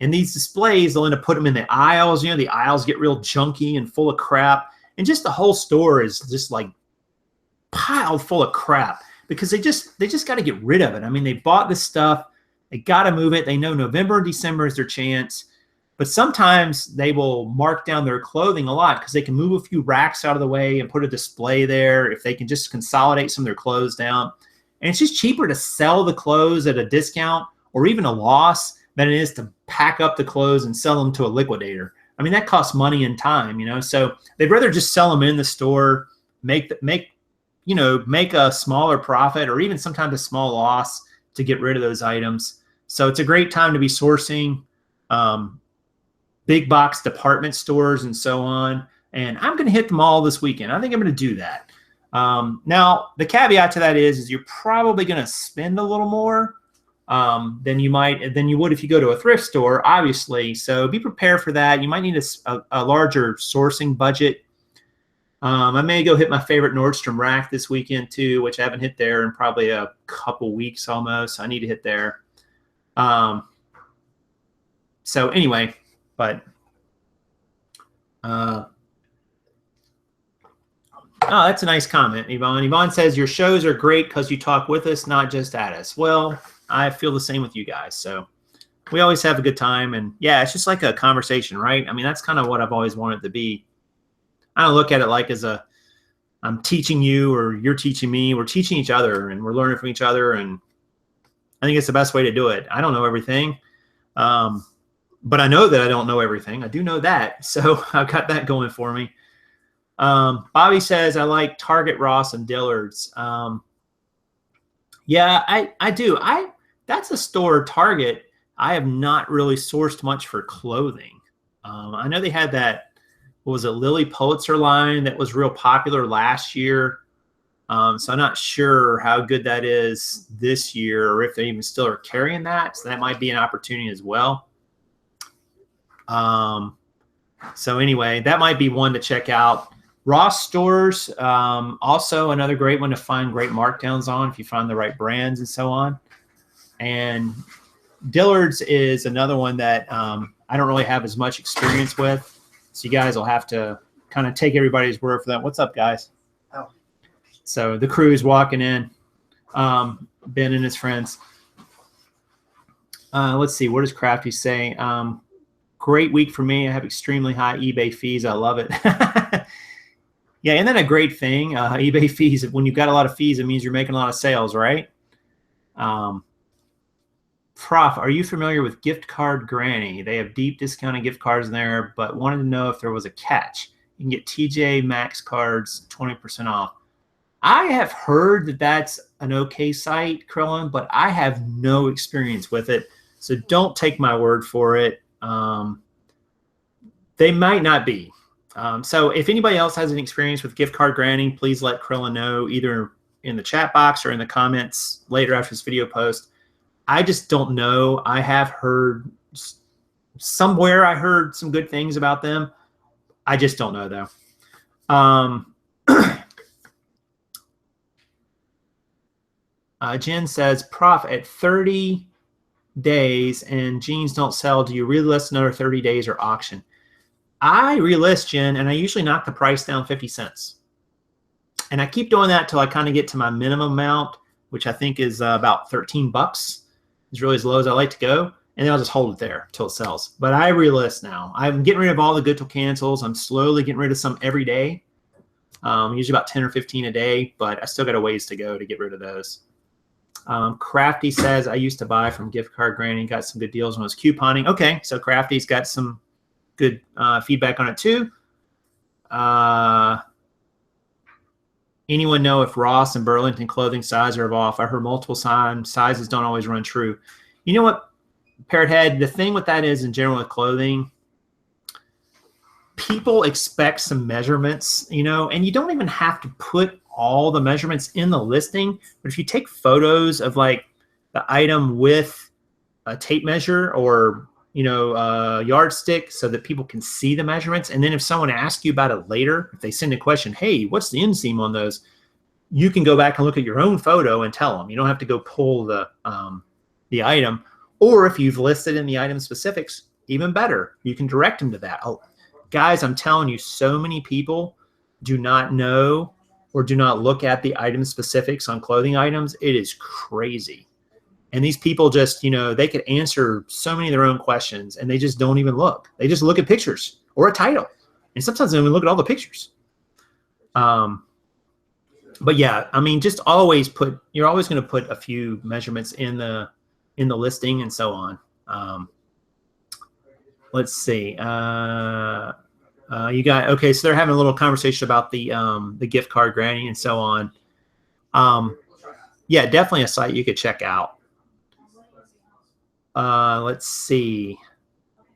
And these displays, they'll end up putting them in the aisles. The aisles get real junky and full of crap. And just the whole store is just like piled full of crap, because they just got to get rid of it. I mean, they bought this stuff. They got to move it. They know November and December is their chance. But sometimes they will mark down their clothing a lot because they can move a few racks out of the way and put a display there if they can just consolidate some of their clothes down. And it's just cheaper to sell the clothes at a discount or even a loss than it is to pack up the clothes and sell them to a liquidator. I mean, that costs money and time, So they'd rather just sell them in the store, make a smaller profit or even sometimes a small loss to get rid of those items. So it's a great time to be sourcing. big box department stores and so on. And I'm going to hit them all this weekend. I think I'm going to do that. Now, the caveat to that is you're probably going to spend a little more than you would if you go to a thrift store, obviously. So be prepared for that. You might need a larger sourcing budget. I may go hit my favorite Nordstrom rack this weekend too, which I haven't hit there in probably a couple weeks almost. I need to hit there. So anyway, but oh, that's a nice comment, Yvonne. Yvonne says your shows are great because you talk with us, not just at us. Well, I feel the same with you guys. So we always have a good time. And yeah, it's just like a conversation, right? I mean, that's kind of what I've always wanted to be. I don't look at it like I'm teaching you or you're teaching me. We're teaching each other and we're learning from each other. And I think it's the best way to do it. I don't know everything. But I know that I don't know everything. I do know that. So I've got that going for me. Bobby says, I like Target, Ross, and Dillard's. Yeah, I do. That's a store, Target. I have not really sourced much for clothing. I know they had that, what was it, Lily Pulitzer line that was real popular last year. So I'm not sure how good that is this year or if they even still are carrying that. So that might be an opportunity as well. So anyway, that might be one to check out. Ross stores, also another great one to find great markdowns on if you find the right brands and so on. And Dillard's is another one that I don't really have as much experience with. So you guys will have to kind of take everybody's word for that. What's up, guys? Oh. So the crew is walking in, Ben and his friends. Let's see. What does Crafty say? Great week for me. I have extremely high eBay fees. I love it. Yeah, isn't that a great thing? eBay fees. When you've got a lot of fees, it means you're making a lot of sales, right? Prof, are you familiar with Gift Card Granny? They have deep discounted gift cards in there, but wanted to know if there was a catch. You can get TJ Maxx cards 20% off. I have heard that that's an okay site, Krillin, but I have no experience with it. So don't take my word for it. They might not be. So if anybody else has an experience with Gift Card Granny, please let Krillin know either in the chat box or in the comments later after this video post. I just don't know. I have heard somewhere, I heard some good things about them. I just don't know though. Jen says, Prof, at 30 days and jeans don't sell, do you relist another 30 days or auction? I relist, Jen, and I usually knock the price down 50 cents. And I keep doing that till I kind of get to my minimum amount, which I think is about 13 bucks. It's really as low as I like to go. And then I'll just hold it there till it sells. But I relist now. I'm getting rid of all the good till cancels. I'm slowly getting rid of some every day. Usually about 10 or 15 a day, but I still got a ways to go to get rid of those. Crafty says, I used to buy from Gift Card Granny, got some good deals when I was couponing. Okay, so Crafty's got some good feedback on it too. Anyone know if Ross and Burlington clothing size are off? I heard multiple sizes don't always run true. You know what, Parrot Head, the thing with that is in general with clothing, people expect some measurements, you know, and you don't even have to put all the measurements in the listing. But if you take photos of like the item with a tape measure or, you know, yardstick so that people can see the measurements. And then if someone asks you about it later, if they send a question, hey, what's the inseam on those? You can go back and look at your own photo and tell them. You don't have to go pull the item. Or if you've listed in the item specifics, even better, you can direct them to that. Oh, guys, I'm telling you, so many people do not know or do not look at the item specifics on clothing items. It is crazy. And these people just, you know, they could answer so many of their own questions and they just don't even look. They just look at pictures or a title. And sometimes they don't even look at all the pictures. But yeah, I mean, just always you're always going to put a few measurements in the listing and so on. Let's see. Okay, so they're having a little conversation about the Gift Card Granny and so on. Yeah, definitely a site you could check out. Let's see.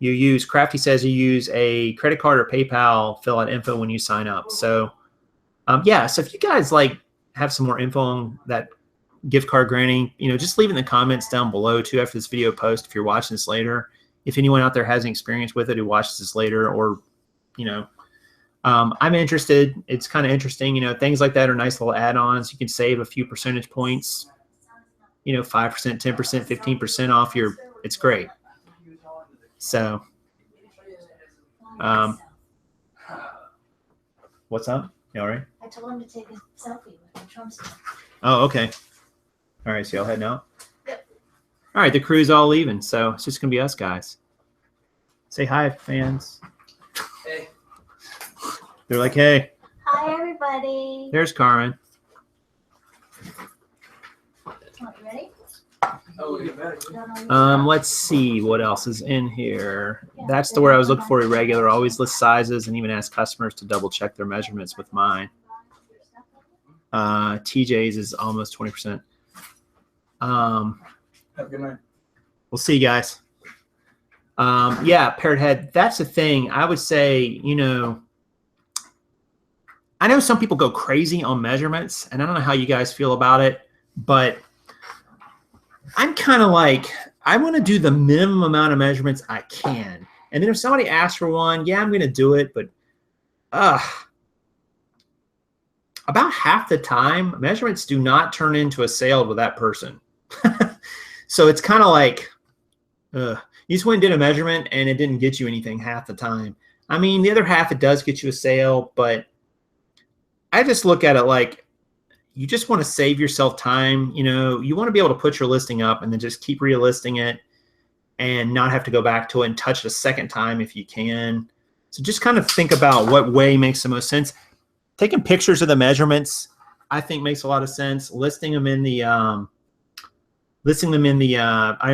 you use, Crafty says you use a credit card or PayPal, fill out info when you sign up. So yeah, so if you guys like have some more info on that gift card granting, just leave in the comments down below too after this video post if you're watching this later. If anyone out there has any experience with it who watches this later, or, I'm interested. It's kind of interesting. Things like that are nice little add-ons. You can save a few percentage points, 5%, 10%, 15% off it's great. So, what's up? You all right? I told him to take a selfie with the Trump stuff. Oh, okay. All right, so y'all heading out? Yep. All right, the crew's all leaving, so it's just going to be us guys. Say hi, fans. Hey. They're like, hey. Hi, everybody. There's Karin. You ready? Oh, you better. Let's see what else is in here. That's the word I was looking for. Irregular. Always list sizes and even ask customers to double check their measurements with mine. TJ's is almost 20%. Have a good night. We'll see you guys. Yeah, Parrot Head. That's the thing. I would say, I know some people go crazy on measurements, and I don't know how you guys feel about it, but I'm kind of like, I want to do the minimum amount of measurements I can. And then if somebody asks for one, yeah, I'm going to do it. But about half the time, measurements do not turn into a sale with that person. So it's kind of like, you just went and did a measurement and it didn't get you anything half the time. I mean, the other half, it does get you a sale, but I just look at it like, you just want to save yourself time. You want to be able to put your listing up and then just keep relisting it and not have to go back to it and touch it a second time if you can. So just kind of think about what way makes the most sense. Taking pictures of the measurements, I think makes a lot of sense. Listing them in the item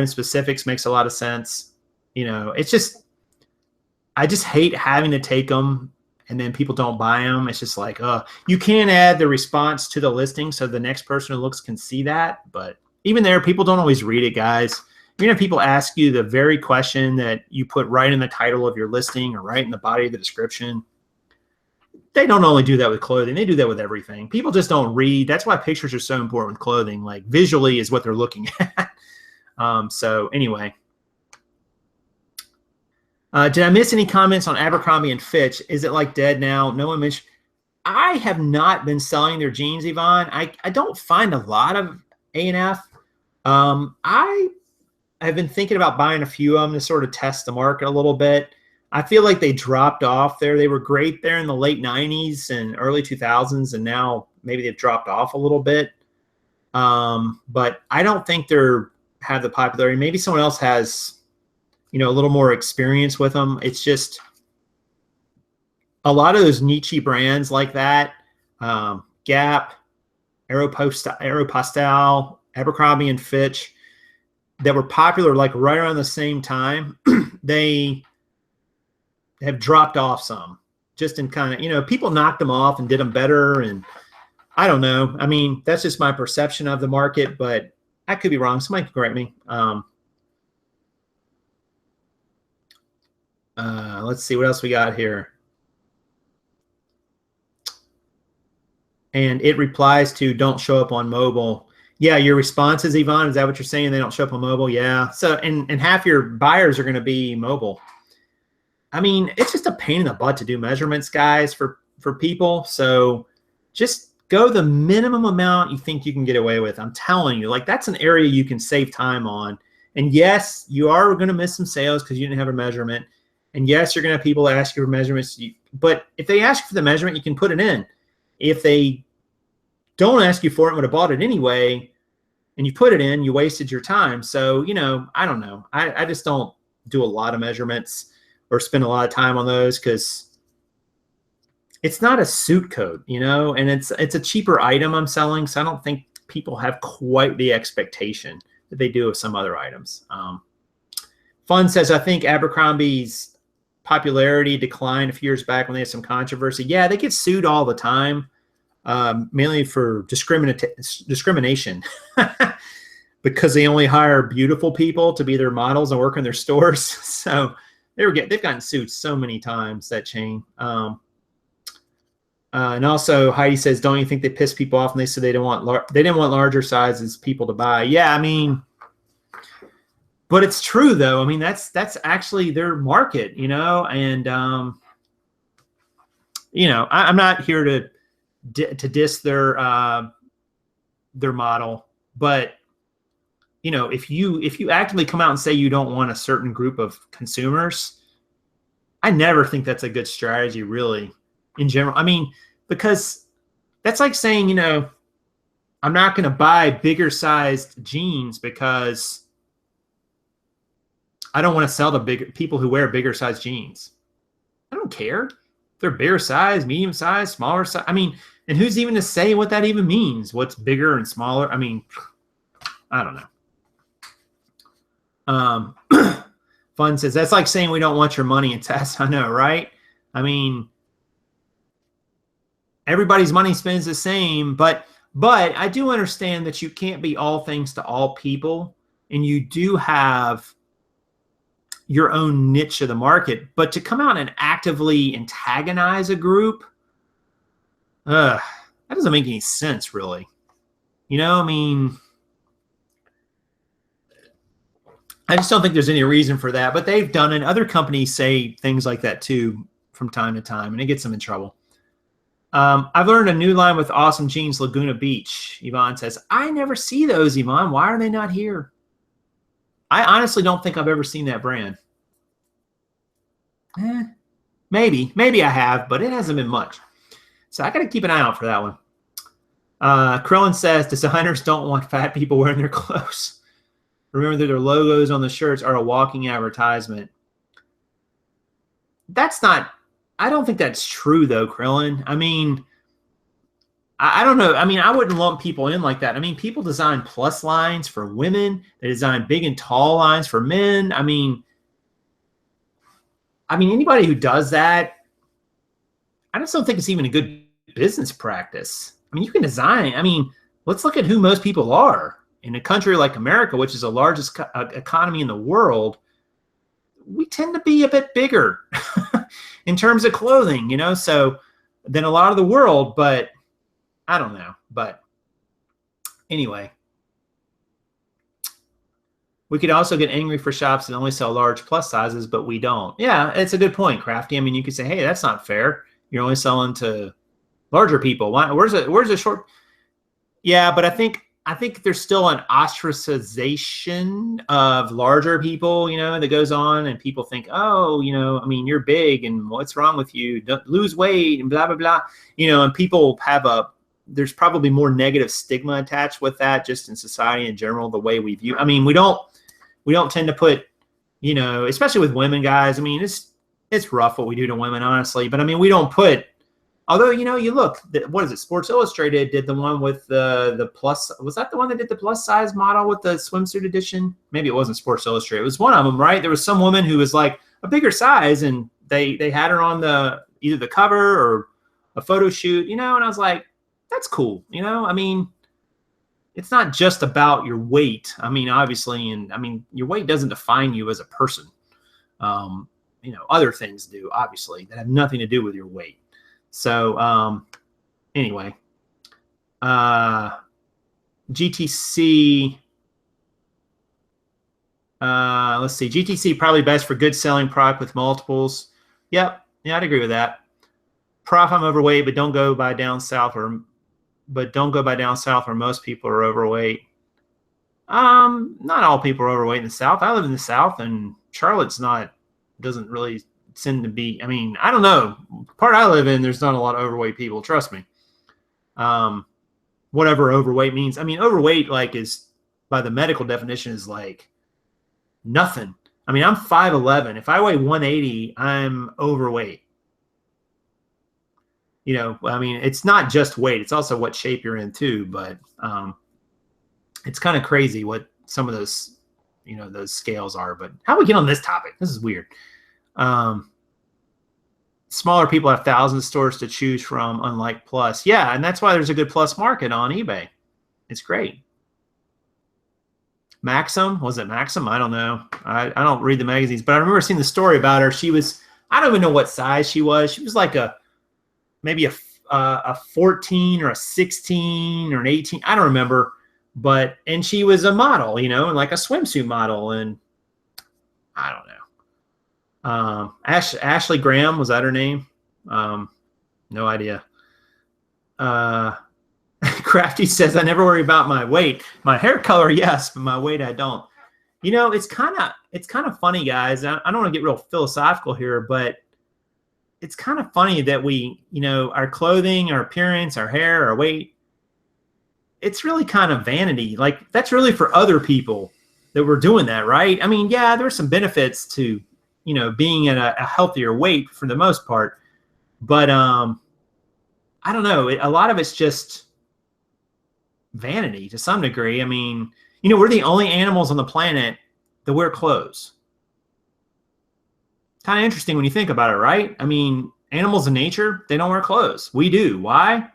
specifics makes a lot of sense. It's just, I just hate having to take them and then people don't buy them. It's just like, you can add the response to the listing so the next person who looks can see that. But even there, people don't always read it, guys. You're going to have people ask you the very question that you put right in the title of your listing or right in the body of the description. They don't only do that with clothing. They do that with everything. People just don't read. That's why pictures are so important with clothing. Like visually is what they're looking at. So anyway. Did I miss any comments on Abercrombie and Fitch? Is it like dead now? No one mentioned. I have not been selling their jeans, Yvonne. I don't find a lot of A&F. I have been thinking about buying a few of them to sort of test the market a little bit. I feel like they dropped off there. They were great there in the late 90s and early 2000s, and now maybe they've dropped off a little bit. But I don't think they're have the popularity. Maybe someone else has a little more experience with them. It's just a lot of those niche brands like that, Gap, Aeropostale, Abercrombie and Fitch, that were popular like right around the same time, they have dropped off some. Just in kind of, people knocked them off and did them better. And I don't know. I mean, that's just my perception of the market, but I could be wrong. Somebody can correct me. Let's see what else we got here. And it replies to don't show up on mobile. Yeah, your responses, Yvonne, is that what you're saying? They don't show up on mobile? Yeah. So, and half your buyers are going to be mobile. I mean, it's just a pain in the butt to do measurements, guys, for people. So just go the minimum amount you think you can get away with. I'm telling you, like that's an area you can save time on. And yes, you are going to miss some sales because you didn't have a measurement. And yes, you're going to have people ask you for measurements. But if they ask you for the measurement, you can put it in. If they don't ask you for it and would have bought it anyway, and you put it in, you wasted your time. So, I don't know. I just don't do a lot of measurements or spend a lot of time on those because it's not a suit coat, and it's a cheaper item I'm selling. So I don't think people have quite the expectation that they do of some other items. Fun says, I think Abercrombie's popularity declined a few years back when they had some controversy. Yeah, they get sued all the time, mainly for discrimination because they only hire beautiful people to be their models and work in their stores. So they've gotten sued so many times, that chain. And also Heidi says, don't you think they piss people off and they said they didn't want larger sizes people to buy? Yeah, I mean, but it's true though. I mean, that's actually their market, you know, and you know, I'm not here to diss their model, but you know, if you actively come out and say you don't want a certain group of consumers, I never think that's a good strategy, really, in general. I mean, because that's like saying, you know, I'm not going to buy bigger sized jeans because I don't want to sell to big people who wear bigger size jeans. I don't care if they're bigger size, medium size, smaller size. I mean, and who's even to say what that even means? What's bigger and smaller? I mean, I don't know. Fun says, that's like saying we don't want your money in tests. I know, right? I mean, everybody's money spends the same, but I do understand that you can't be all things to all people, and you do have your own niche of the market. But to come out and actively antagonize a group, that doesn't make any sense, really. You know, I mean, I just don't think there's any reason for that, but they've done it. Other companies say things like that too from time to time, and it gets them in trouble. I've learned a new line with awesome jeans, Laguna Beach. Yvonne says, I never see those, Yvonne. Why are they not here? I honestly don't think I've ever seen that brand. Maybe I have, but it hasn't been much. So I got to keep an eye out for that one. Krillin says, designers don't want fat people wearing their clothes. Remember that their logos on the shirts are a walking advertisement. That's not, I don't think that's true though, Krillin. I mean, I don't know. I mean, I wouldn't lump people in like that. I mean, people design plus lines for women. They design big and tall lines for men. I mean, anybody who does that, I just don't think it's even a good business practice. I mean, you can design. I mean, let's look at who most people are. In a country like America, which is the largest economy in the world, we tend to be a bit bigger in terms of clothing, you know, so than a lot of the world, but I don't know. But anyway, we could also get angry for shops that only sell large plus sizes, but we don't. Yeah, it's a good point, Crafty. I mean, you could say, hey, that's not fair. You're only selling to larger people. Why, where's a short? Yeah, but I think there's still an ostracization of larger people, you know, that goes on, and people think, oh, you know, I mean, you're big and what's wrong with you? Don't lose weight and blah, blah, blah. You know, and people have there's probably more negative stigma attached with that just in society in general, the way we view. I mean, we don't tend to put, you know, especially with women, guys. I mean, it's rough what we do to women, honestly. But I mean, we don't put, although, you know, you look, what is it? Sports Illustrated did the one with the plus. Was that the one that did the plus size model with the swimsuit edition? Maybe it wasn't Sports Illustrated. It was one of them, right? There was some woman who was like a bigger size, and they had her on either the cover or a photo shoot, you know, and I was like, that's cool. You know, I mean, it's not just about your weight. I mean, obviously, and I mean, your weight doesn't define you as a person. You know, other things do, obviously, that have nothing to do with your weight. So anyway, GTC, let's see, GTC probably best for good selling product with multiples. Yep, yeah, I'd agree with that. Prof, I'm overweight, but don't go by down south where most people are overweight. Not all people are overweight in the South. I live in the South, and Charlotte's doesn't really tend to be, I mean, I don't know. Part I live in, there's not a lot of overweight people, trust me. Whatever overweight means. I mean, overweight, like, is, by the medical definition, is like nothing. I mean, I'm 5'11". If I weigh 180, I'm overweight. You know, I mean, it's not just weight. It's also what shape you're in too. But it's kind of crazy what some of those, you know, those scales are. But how do we get on this topic? This is weird. Smaller people have thousands of stores to choose from, unlike Plus. Yeah, and that's why there's a good Plus market on eBay. It's great. Maxim. Was it Maxim? I don't know. I don't read the magazines, but I remember seeing the story about her. She was, I don't even know what size she was. She was like maybe a 14 or a 16 or an 18. I don't remember, and she was a model, and like a swimsuit model. And I don't know. Ashley Graham, was that her name? No idea. Crafty says, I never worry about my weight. My hair color, yes, but my weight, I don't. It's kind of funny, guys. I don't want to get real philosophical here, but it's kind of funny that we, our clothing, our appearance, our hair, our weight, it's really kind of vanity. Like, that's really for other people that we're doing that, right? I mean, yeah, there's some benefits to, being at a healthier weight for the most part. But I don't know. A lot of it's just vanity to some degree. I mean, we're the only animals on the planet that wear clothes. Kind of interesting when you think about it, right? I mean, animals in nature, they don't wear clothes. We do. Why?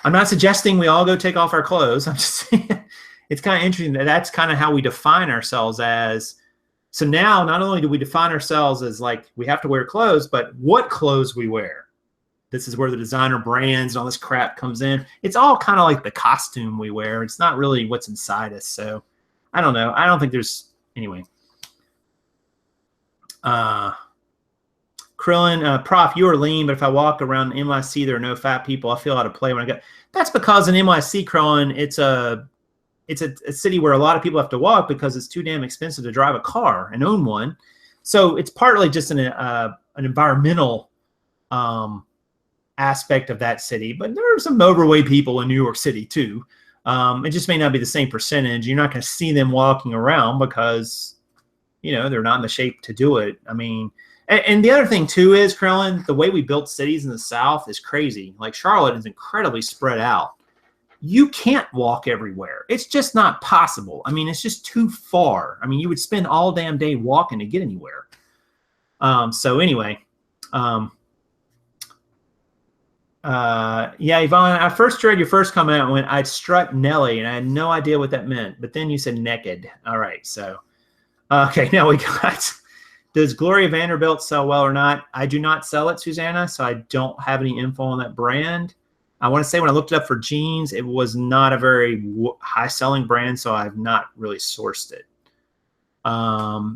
I'm not suggesting we all go take off our clothes. I'm just saying it's kind of interesting that that's kind of how we define ourselves as. So now, not only do we define ourselves as like we have to wear clothes, but what clothes we wear. This is where the designer brands and all this crap comes in. It's all kind of like the costume we wear. It's not really what's inside us. So I don't know. I don't think there's, anyway. Krillin, Prof, you are lean, but if I walk around NYC, there are no fat people. I feel out of play when I go. That's because in NYC, Krillin, it's a city where a lot of people have to walk because it's too damn expensive to drive a car and own one. So it's partly just an environmental aspect of that city, but there are some overweight people in New York City too. It just may not be the same percentage. You're not going to see them walking around because, they're not in the shape to do it. I mean, and the other thing too is, Krillin, the way we built cities in the South is crazy. Like Charlotte is incredibly spread out. You can't walk everywhere. It's just not possible. I mean, it's just too far. I mean, you would spend all damn day walking to get anywhere. So anyway, yeah, Yvonne, I first read your first comment when I'd struck Nelly and I had no idea what that meant, but then you said naked. All right. So, okay, now we got, does Gloria Vanderbilt sell well or not? I do not sell it, Susanna, so I don't have any info on that brand. I want to say when I looked it up for jeans, it was not a very high-selling brand, so I've not really sourced it.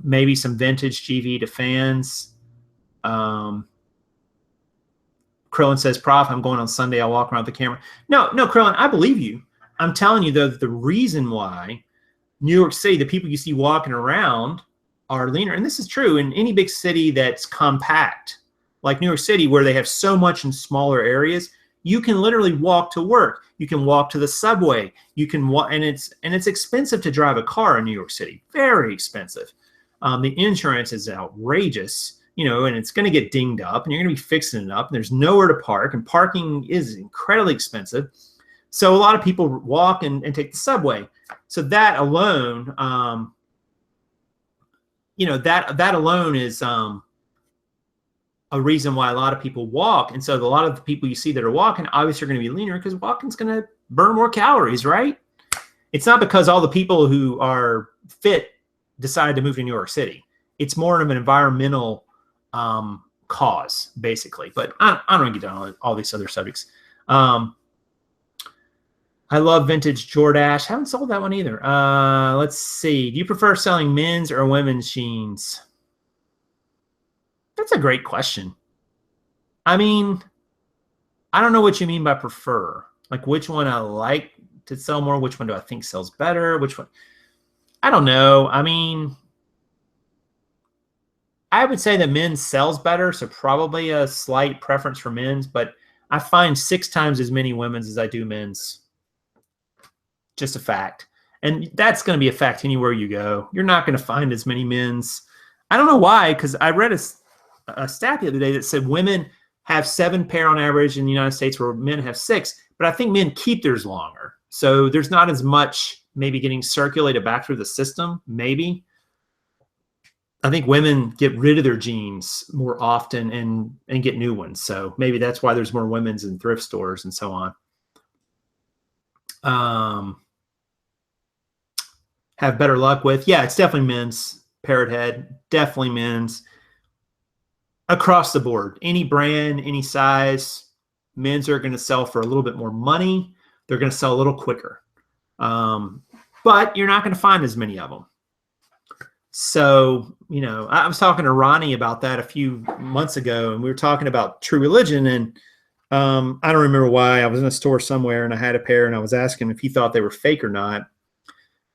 Maybe some vintage GV to fans. Krillin says, Prof, I'm going on Sunday. I'll walk around with the camera. No, Krillin, I believe you. I'm telling you, though, that the reason why New York City, the people you see walking around are leaner, and this is true in any big city that's compact, like New York City, where they have so much in smaller areas. You can literally walk to work. You can walk to the subway. You can walk, and it's expensive to drive a car in New York City. Very expensive. The insurance is outrageous, and it's going to get dinged up, and you're going to be fixing it up. And there's nowhere to park, and parking is incredibly expensive. So a lot of people walk and take the subway. So that alone, that alone is a reason why a lot of people walk. And so a lot of the people you see that are walking obviously are going to be leaner because walking's going to burn more calories, right? It's not because all the people who are fit decided to move to New York City. It's more of an environmental cause, basically. But I don't want to get down on all these other subjects. I love vintage Jordache. Haven't sold that one either. Let's see. Do you prefer selling men's or women's jeans? That's a great question. I mean, I don't know what you mean by prefer. Like which one I like to sell more, which one do I think sells better, which one? I don't know. I mean, I would say that men's sells better, so probably a slight preference for men's, but I find 6 times as many women's as I do men's. Just a fact. And that's going to be a fact anywhere you go. You're not going to find as many men's. I don't know why, because I read a stat the other day that said women have 7 pair on average in the United States where men have 6, but I think men keep theirs longer. So there's not as much maybe getting circulated back through the system, maybe. I think women get rid of their jeans more often and get new ones. So maybe that's why there's more women's in thrift stores and so on. have better luck with. Yeah, it's definitely men's parrot head. Definitely men's. Across the board. Any brand, any size. Men's are going to sell for a little bit more money. They're going to sell a little quicker. But you're not going to find as many of them. So, you know, I was talking to Ronnie about that a few months ago, and we were talking about True Religion, and I don't remember why. I was in a store somewhere, and I had a pair, and I was asking him if he thought they were fake or not,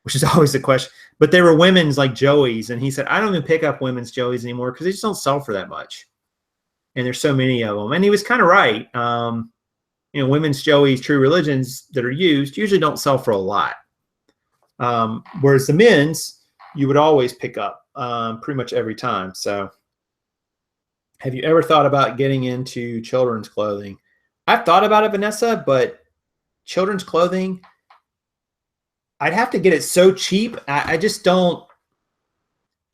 which is always the question. But they were women's like Joey's, and he said, I don't even pick up women's Joey's anymore because they just don't sell for that much. And there's so many of them. And he was kind of right. You know, women's Joey's True Religions that are used usually don't sell for a lot. Whereas the men's, you would always pick up pretty much every time. So have you ever thought about getting into children's clothing? I've thought about it, Vanessa, but children's clothing, I'd have to get it so cheap. I just don't,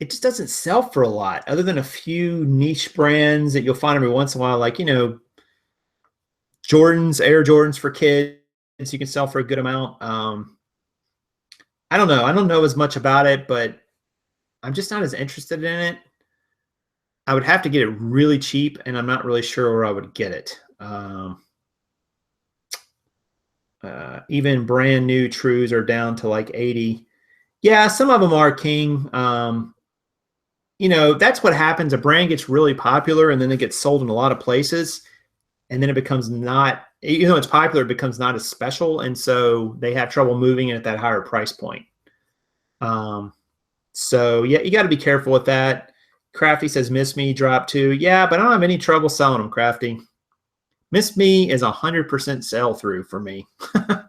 it just doesn't sell for a lot other than a few niche brands that you'll find every once in a while. Like, you know, Jordans, Air Jordans for kids, you can sell for a good amount. I don't know. I don't know as much about it, but I'm just not as interested in it. I would have to get it really cheap, and I'm not really sure where I would get it. Even brand new Trues are down to like 80. Yeah, some of them are king. You know, that's what happens. A brand gets really popular, and then it gets sold in a lot of places, and then it becomes not, even though it's popular, it becomes not as special, and so they have trouble moving it at that higher price point. So yeah, you got to be careful with that. Crafty says Miss Me dropped too. Yeah, but I don't have any trouble selling them, Crafty. Miss Me is 100% sell through for me. I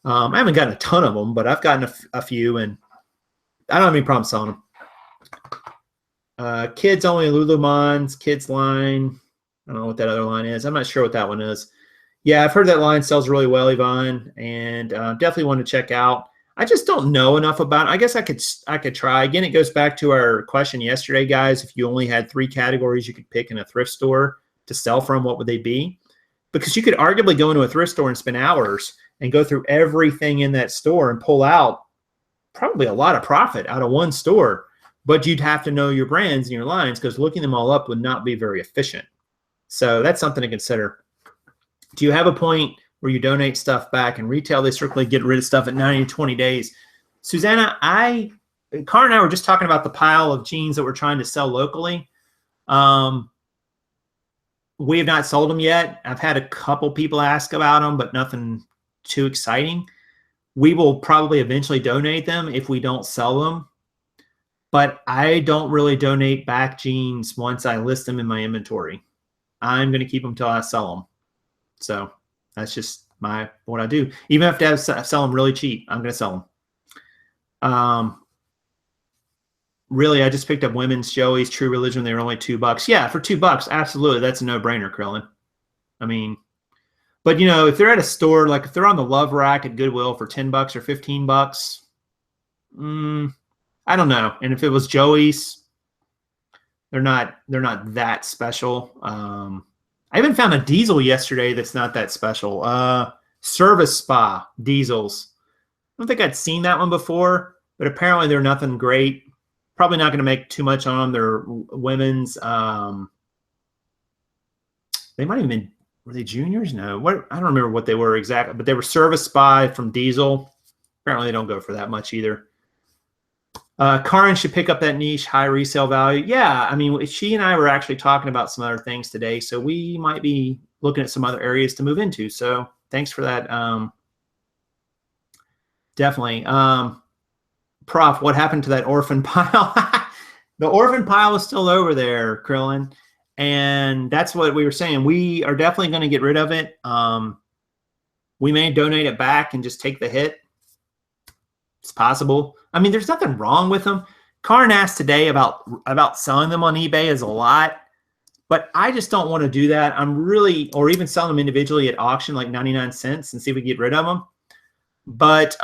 haven't gotten a ton of them, but I've gotten a few, and I don't have any problem selling them. Kids only Lululemons, kids line. I don't know what that other line is. I'm not sure what that one is. Yeah, I've heard that line sells really well, Yvonne, and definitely want to check out. I just don't know enough about it. I guess I could try. Again, it goes back to our question yesterday, guys. If you only had 3 categories you could pick in a thrift store to sell from, what would they be? Because you could arguably go into a thrift store and spend hours and go through everything in that store and pull out probably a lot of profit out of one store. But you'd have to know your brands and your lines, because looking them all up would not be very efficient. So that's something to consider. Do you have a point where you donate stuff back and retail? They strictly get rid of stuff at 90 to 20 days. Susanna, Car and I were just talking about the pile of jeans that we're trying to sell locally. We have not sold them yet. I've had a couple people ask about them, but nothing too exciting. We will probably eventually donate them if we don't sell them. But I don't really donate back jeans once I list them in my inventory. I'm going to keep them till I sell them. So that's just what I do. Even if I have to sell them really cheap, I'm going to sell them. Really, I just picked up women's Joey's True Religion. They were only $2. Yeah, for $2, absolutely. That's a no-brainer, Krillin. I mean, but you know, if they're at a store, like if they're on the Love Rack at Goodwill for $10 or $15, I don't know. And if it was Joey's, they're not that special. I even found a diesel yesterday that's not that special. Service Spa diesels. I don't think I'd seen that one before, but apparently they're nothing great. Probably not going to make too much on them. They're women's. They might have been, were they juniors? No, I don't remember what they were exactly, but they were Service Spa from Diesel. Apparently they don't go for that much either. Karin should pick up that niche, high resale value. Yeah, I mean, she and I were actually talking about some other things today, so we might be looking at some other areas to move into. So thanks for that. Definitely. Prof, what happened to that orphan pile? The orphan pile is still over there, Krillin. And that's what we were saying. We are definitely going to get rid of it. We may donate it back and just take the hit. It's possible. I mean, there's nothing wrong with them. Karin asked today about selling them on eBay is a lot, but I just don't want to do that. Or even selling them individually at auction, like 99 cents, and see if we can get rid of them. But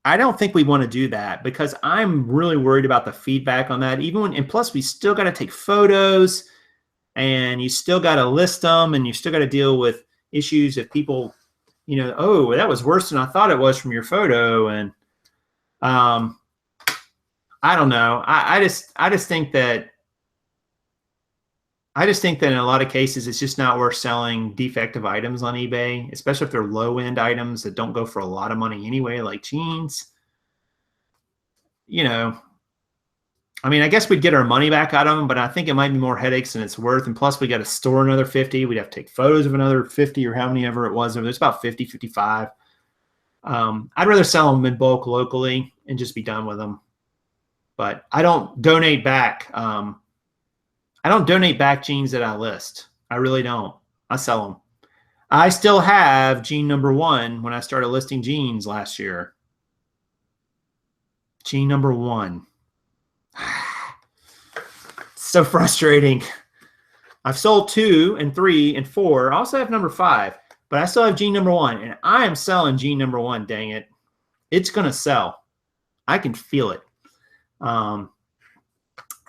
I don't think we want to do that, because I'm really worried about the feedback on that. And plus we still got to take photos, and you still got to list them, and you still got to deal with issues if people oh, that was worse than I thought it was from your photo. And I don't know. I just think that in a lot of cases, it's just not worth selling defective items on eBay, especially if they're low-end items that don't go for a lot of money anyway, like jeans. I mean, I guess we'd get our money back out of them, but I think it might be more headaches than it's worth. And plus, we got to store another 50. We'd have to take photos of another 50 or how many ever it was. There's about 50, 55. I'd rather sell them in bulk locally and just be done with them. But I don't donate back. I don't donate back jeans that I list. I really don't. I sell them. I still have jean number 1 when I started listing jeans last year. Jean number 1. So frustrating. I've sold 2 and 3 and 4. I also have number 5, but I still have jean number 1, and I am selling jean number 1. Dang it. It's going to sell. I can feel it.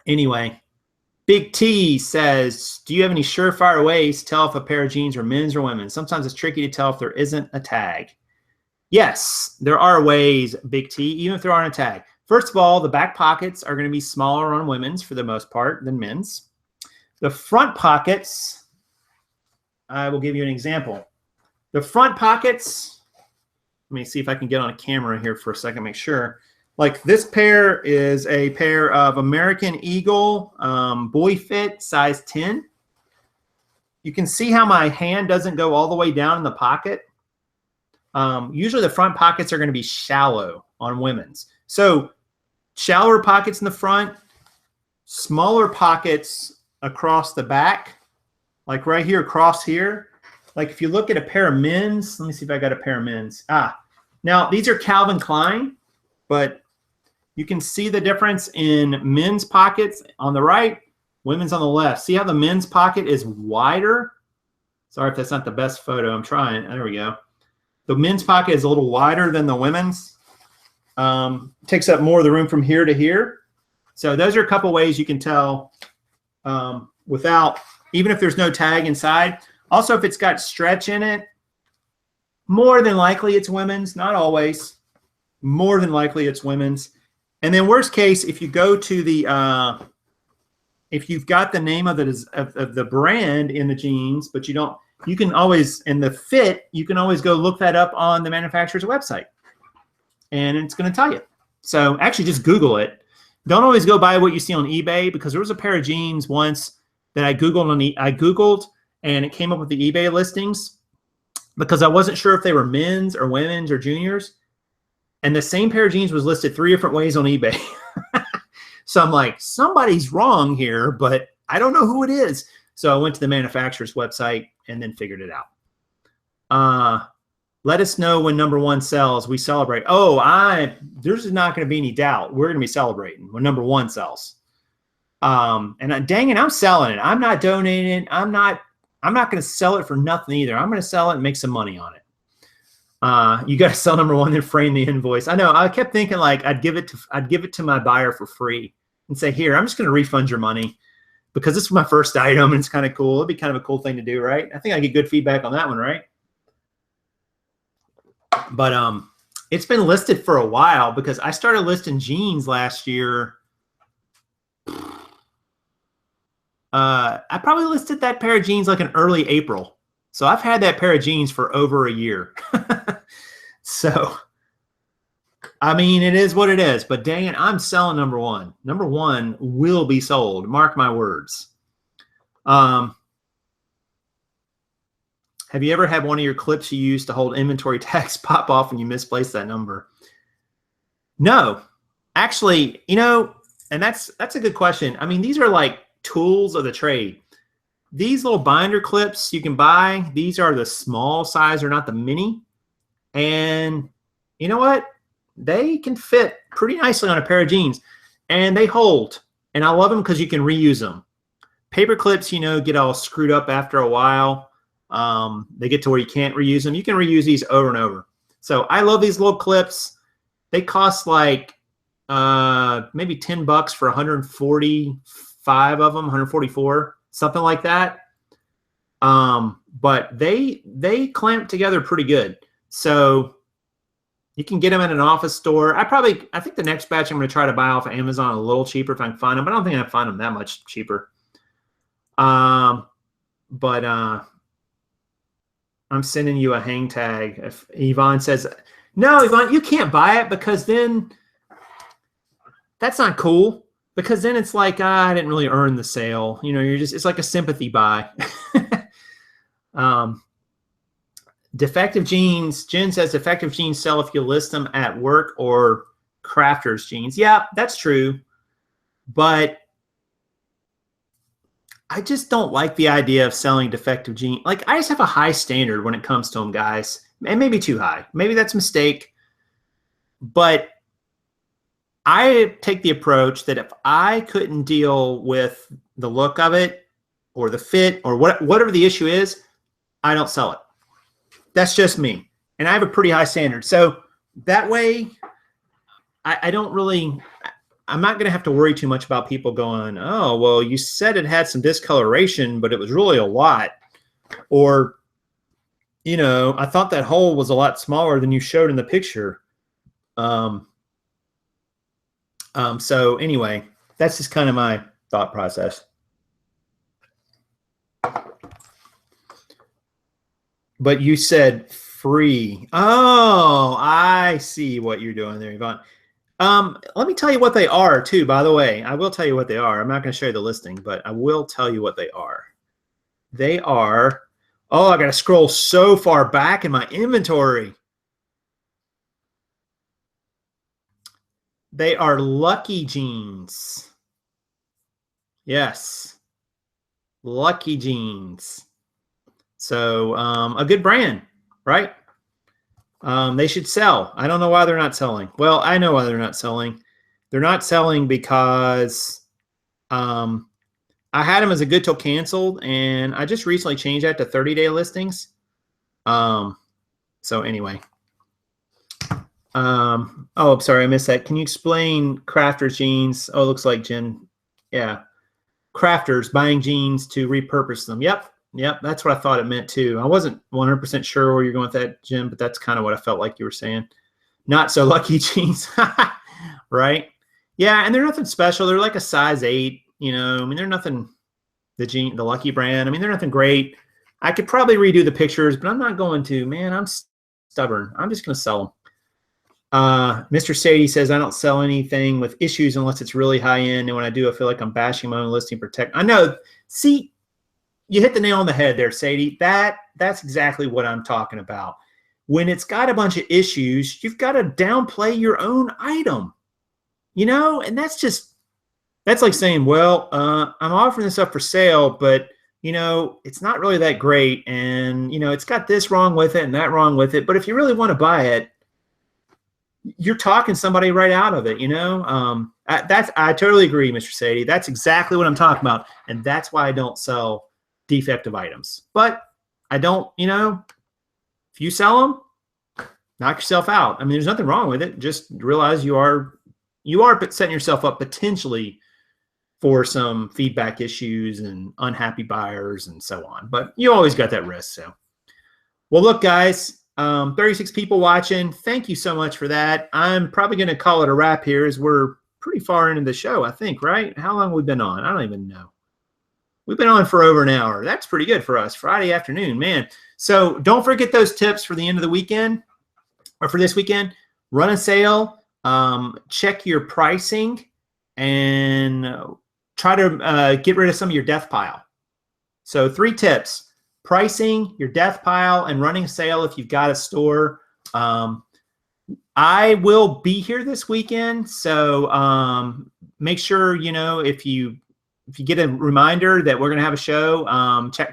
Anyway, Big T says, do you have any surefire ways to tell if a pair of jeans are men's or women's? Sometimes it's tricky to tell if there isn't a tag. Yes, there are ways, Big T, even if there aren't a tag. First of all, the back pockets are going to be smaller on women's for the most part than men's. The front pockets, I will give you an example. The front pockets, let me see if I can get on a camera here for a second, make sure. Like this pair is a pair of American Eagle boy fit size 10. You can see how my hand doesn't go all the way down in the pocket. Usually the front pockets are going to be shallow on women's. So shallower pockets in the front, smaller pockets across the back, like right here across here. Like if you look at a pair of men's, let me see if I got a pair of men's. Now these are Calvin Klein, but you can see the difference in men's pockets on the right, women's on the left. See how the men's pocket is wider? Sorry if that's not the best photo. I'm trying. There we go. The men's pocket is a little wider than the women's. Takes up more of the room from here to here. So those are a couple ways you can tell without, even if there's no tag inside. Also, if it's got stretch in it, more than likely it's women's, not always. More than likely it's women's. And then worst case, if you go to the, if you've got the name of the brand in the jeans, but you don't, you can always, in the fit, you can always go look that up on the manufacturer's website. And it's going to tell you. So actually just Google it. Don't always go buy what you see on eBay, because there was a pair of jeans once that I Googled and it came up with the eBay listings because I wasn't sure if they were men's or women's or juniors. And the same pair of jeans was listed 3 different ways on eBay. So I'm like, somebody's wrong here, but I don't know who it is. So I went to the manufacturer's website and then figured it out. Let us know when number 1 sells. We celebrate. Oh, there's not going to be any doubt. We're going to be celebrating when number 1 sells. And dang it, I'm selling it. I'm not donating it. I'm not going to sell it for nothing either. I'm going to sell it and make some money on it. You got to sell number 1, then frame the invoice. I know. I kept thinking like I'd give it to my buyer for free and say, here, I'm just going to refund your money because this is my first item and it's kind of cool. It'd be kind of a cool thing to do, right? I think I get good feedback on that one, right? But it's been listed for a while because I started listing jeans last year. I probably listed that pair of jeans like in early April. So I've had that pair of jeans for over a year. So, I mean, it is what it is. But dang it, I'm selling number 1. Number 1 will be sold. Mark my words. Have you ever had one of your clips you use to hold inventory tags pop off and you misplace that number? No. Actually, and that's a good question. I mean, these are like tools of the trade. These little binder clips you can buy, these are the small size, they're not the mini. And you know what? They can fit pretty nicely on a pair of jeans and they hold. And I love them because you can reuse them. Paper clips, get all screwed up after a while. They get to where you can't reuse them. You can reuse these over and over. So I love these little clips. They cost like maybe $10 for 145 of them, 144, something like that. But they clamp together pretty good. So you can get them at an office store. I think the next batch I'm going to try to buy off of Amazon a little cheaper if I can find them, but I don't think I can find them that much cheaper. I'm sending you a hang tag. If Yvonne says, no, Yvonne, you can't buy it because then that's not cool. Because then it's like, I didn't really earn the sale. You know, it's like a sympathy buy. Defective jeans. Jen says defective jeans sell if you list them at work or crafters jeans. Yeah, that's true. But I just don't like the idea of selling defective jeans. Like, I just have a high standard when it comes to them, guys. And maybe too high. Maybe that's a mistake. But I take the approach that if I couldn't deal with the look of it or the fit or whatever the issue is, I don't sell it. That's just me. And I have a pretty high standard. So that way, I don't really, I'm not going to have to worry too much about people going, oh, well, you said it had some discoloration, but it was really a lot. Or, you know, I thought that hole was a lot smaller than you showed in the picture. So anyway, that's just kind of my thought process. But you said free. Oh, I see what you're doing there, Yvonne. Let me tell you what they are too, by the way. I will tell you what they are. I'm not going to show you the listing, but I will tell you what they are. They are, oh, I got to scroll so far back in my inventory. They are Lucky Jeans. Yes. Lucky Jeans. So a good brand, right? They should sell. I don't know why they're not selling. Well, I know why they're not selling. They're not selling because I had them as a good till canceled, and I just recently changed that to 30-day listings. So anyway. Oh, I'm sorry, I missed that. Can you explain crafters jeans? Oh, it looks like Jen. Yeah. Crafters buying jeans to repurpose them. Yep. Yep. That's what I thought it meant too. I wasn't 100% sure where you're going with that, Jim, but that's kind of what I felt like you were saying. Not so lucky jeans. Right. Yeah. And they're nothing special. They're like a size 8, you know, I mean, they're nothing, the Lucky brand. I mean, they're nothing great. I could probably redo the pictures, but I'm not going to, man. I'm stubborn. I'm just going to sell them. Mr. Sadie says, I don't sell anything with issues unless it's really high end. And when I do, I feel like I'm bashing my own listing protect. I know. See, you hit the nail on the head there, Sadie. That's exactly what I'm talking about. When it's got a bunch of issues, you've got to downplay your own item, you know? And that's like saying, well, I'm offering this up for sale, but you know, it's not really that great. And, you know, it's got this wrong with it and that wrong with it. But if you really want to buy it, you're talking somebody right out of it, you know? I totally agree, Mr. Sadie. That's exactly what I'm talking about. And that's why I don't sell defective items. But I don't, you know, if you sell them, knock yourself out. I mean, there's nothing wrong with it. Just realize you are setting yourself up potentially for some feedback issues and unhappy buyers and so on. But you always got that risk. So, well, look, guys, 36 people watching. Thank you so much for that. I'm probably going to call it a wrap here as we're pretty far into the show, I think, right? How long have we been on? I don't even know. We've been on for over an hour. That's pretty good for us. Friday afternoon, man. So don't forget those tips for the end of the weekend or for this weekend. Run a sale. Check your pricing and try to get rid of some of your death pile. So 3 tips: pricing, your death pile, and running a sale if you've got a store. I will be here this weekend, so make sure, you know, if you get a reminder that we're going to have a show,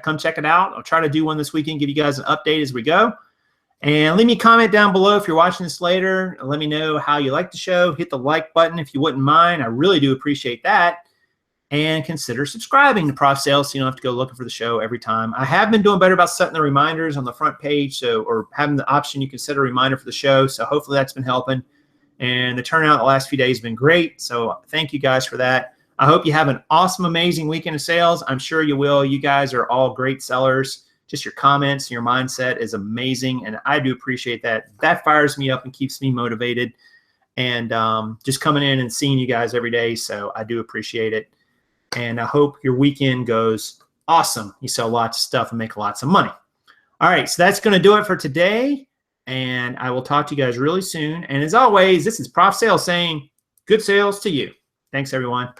come check it out. I'll try to do one this weekend, give you guys an update as we go. And leave me a comment down below if you're watching this later. Let me know how you like the show. Hit the like button if you wouldn't mind. I really do appreciate that. And consider subscribing to Prof Sales so you don't have to go looking for the show every time. I have been doing better about setting the reminders on the front page, or having the option you can set a reminder for the show. So hopefully that's been helping. And the turnout the last few days has been great. So thank you guys for that. I hope you have an awesome, amazing weekend of sales. I'm sure you will. You guys are all great sellers. just your comments, your mindset is amazing. And I do appreciate that. That fires me up and keeps me motivated. And just coming in and seeing you guys every day. So I do appreciate it. And I hope your weekend goes awesome. You sell lots of stuff and make lots of money. All right, so that's going to do it for today. And I will talk to you guys really soon. And as always, this is Prof Sales saying good sales to you. Thanks, everyone.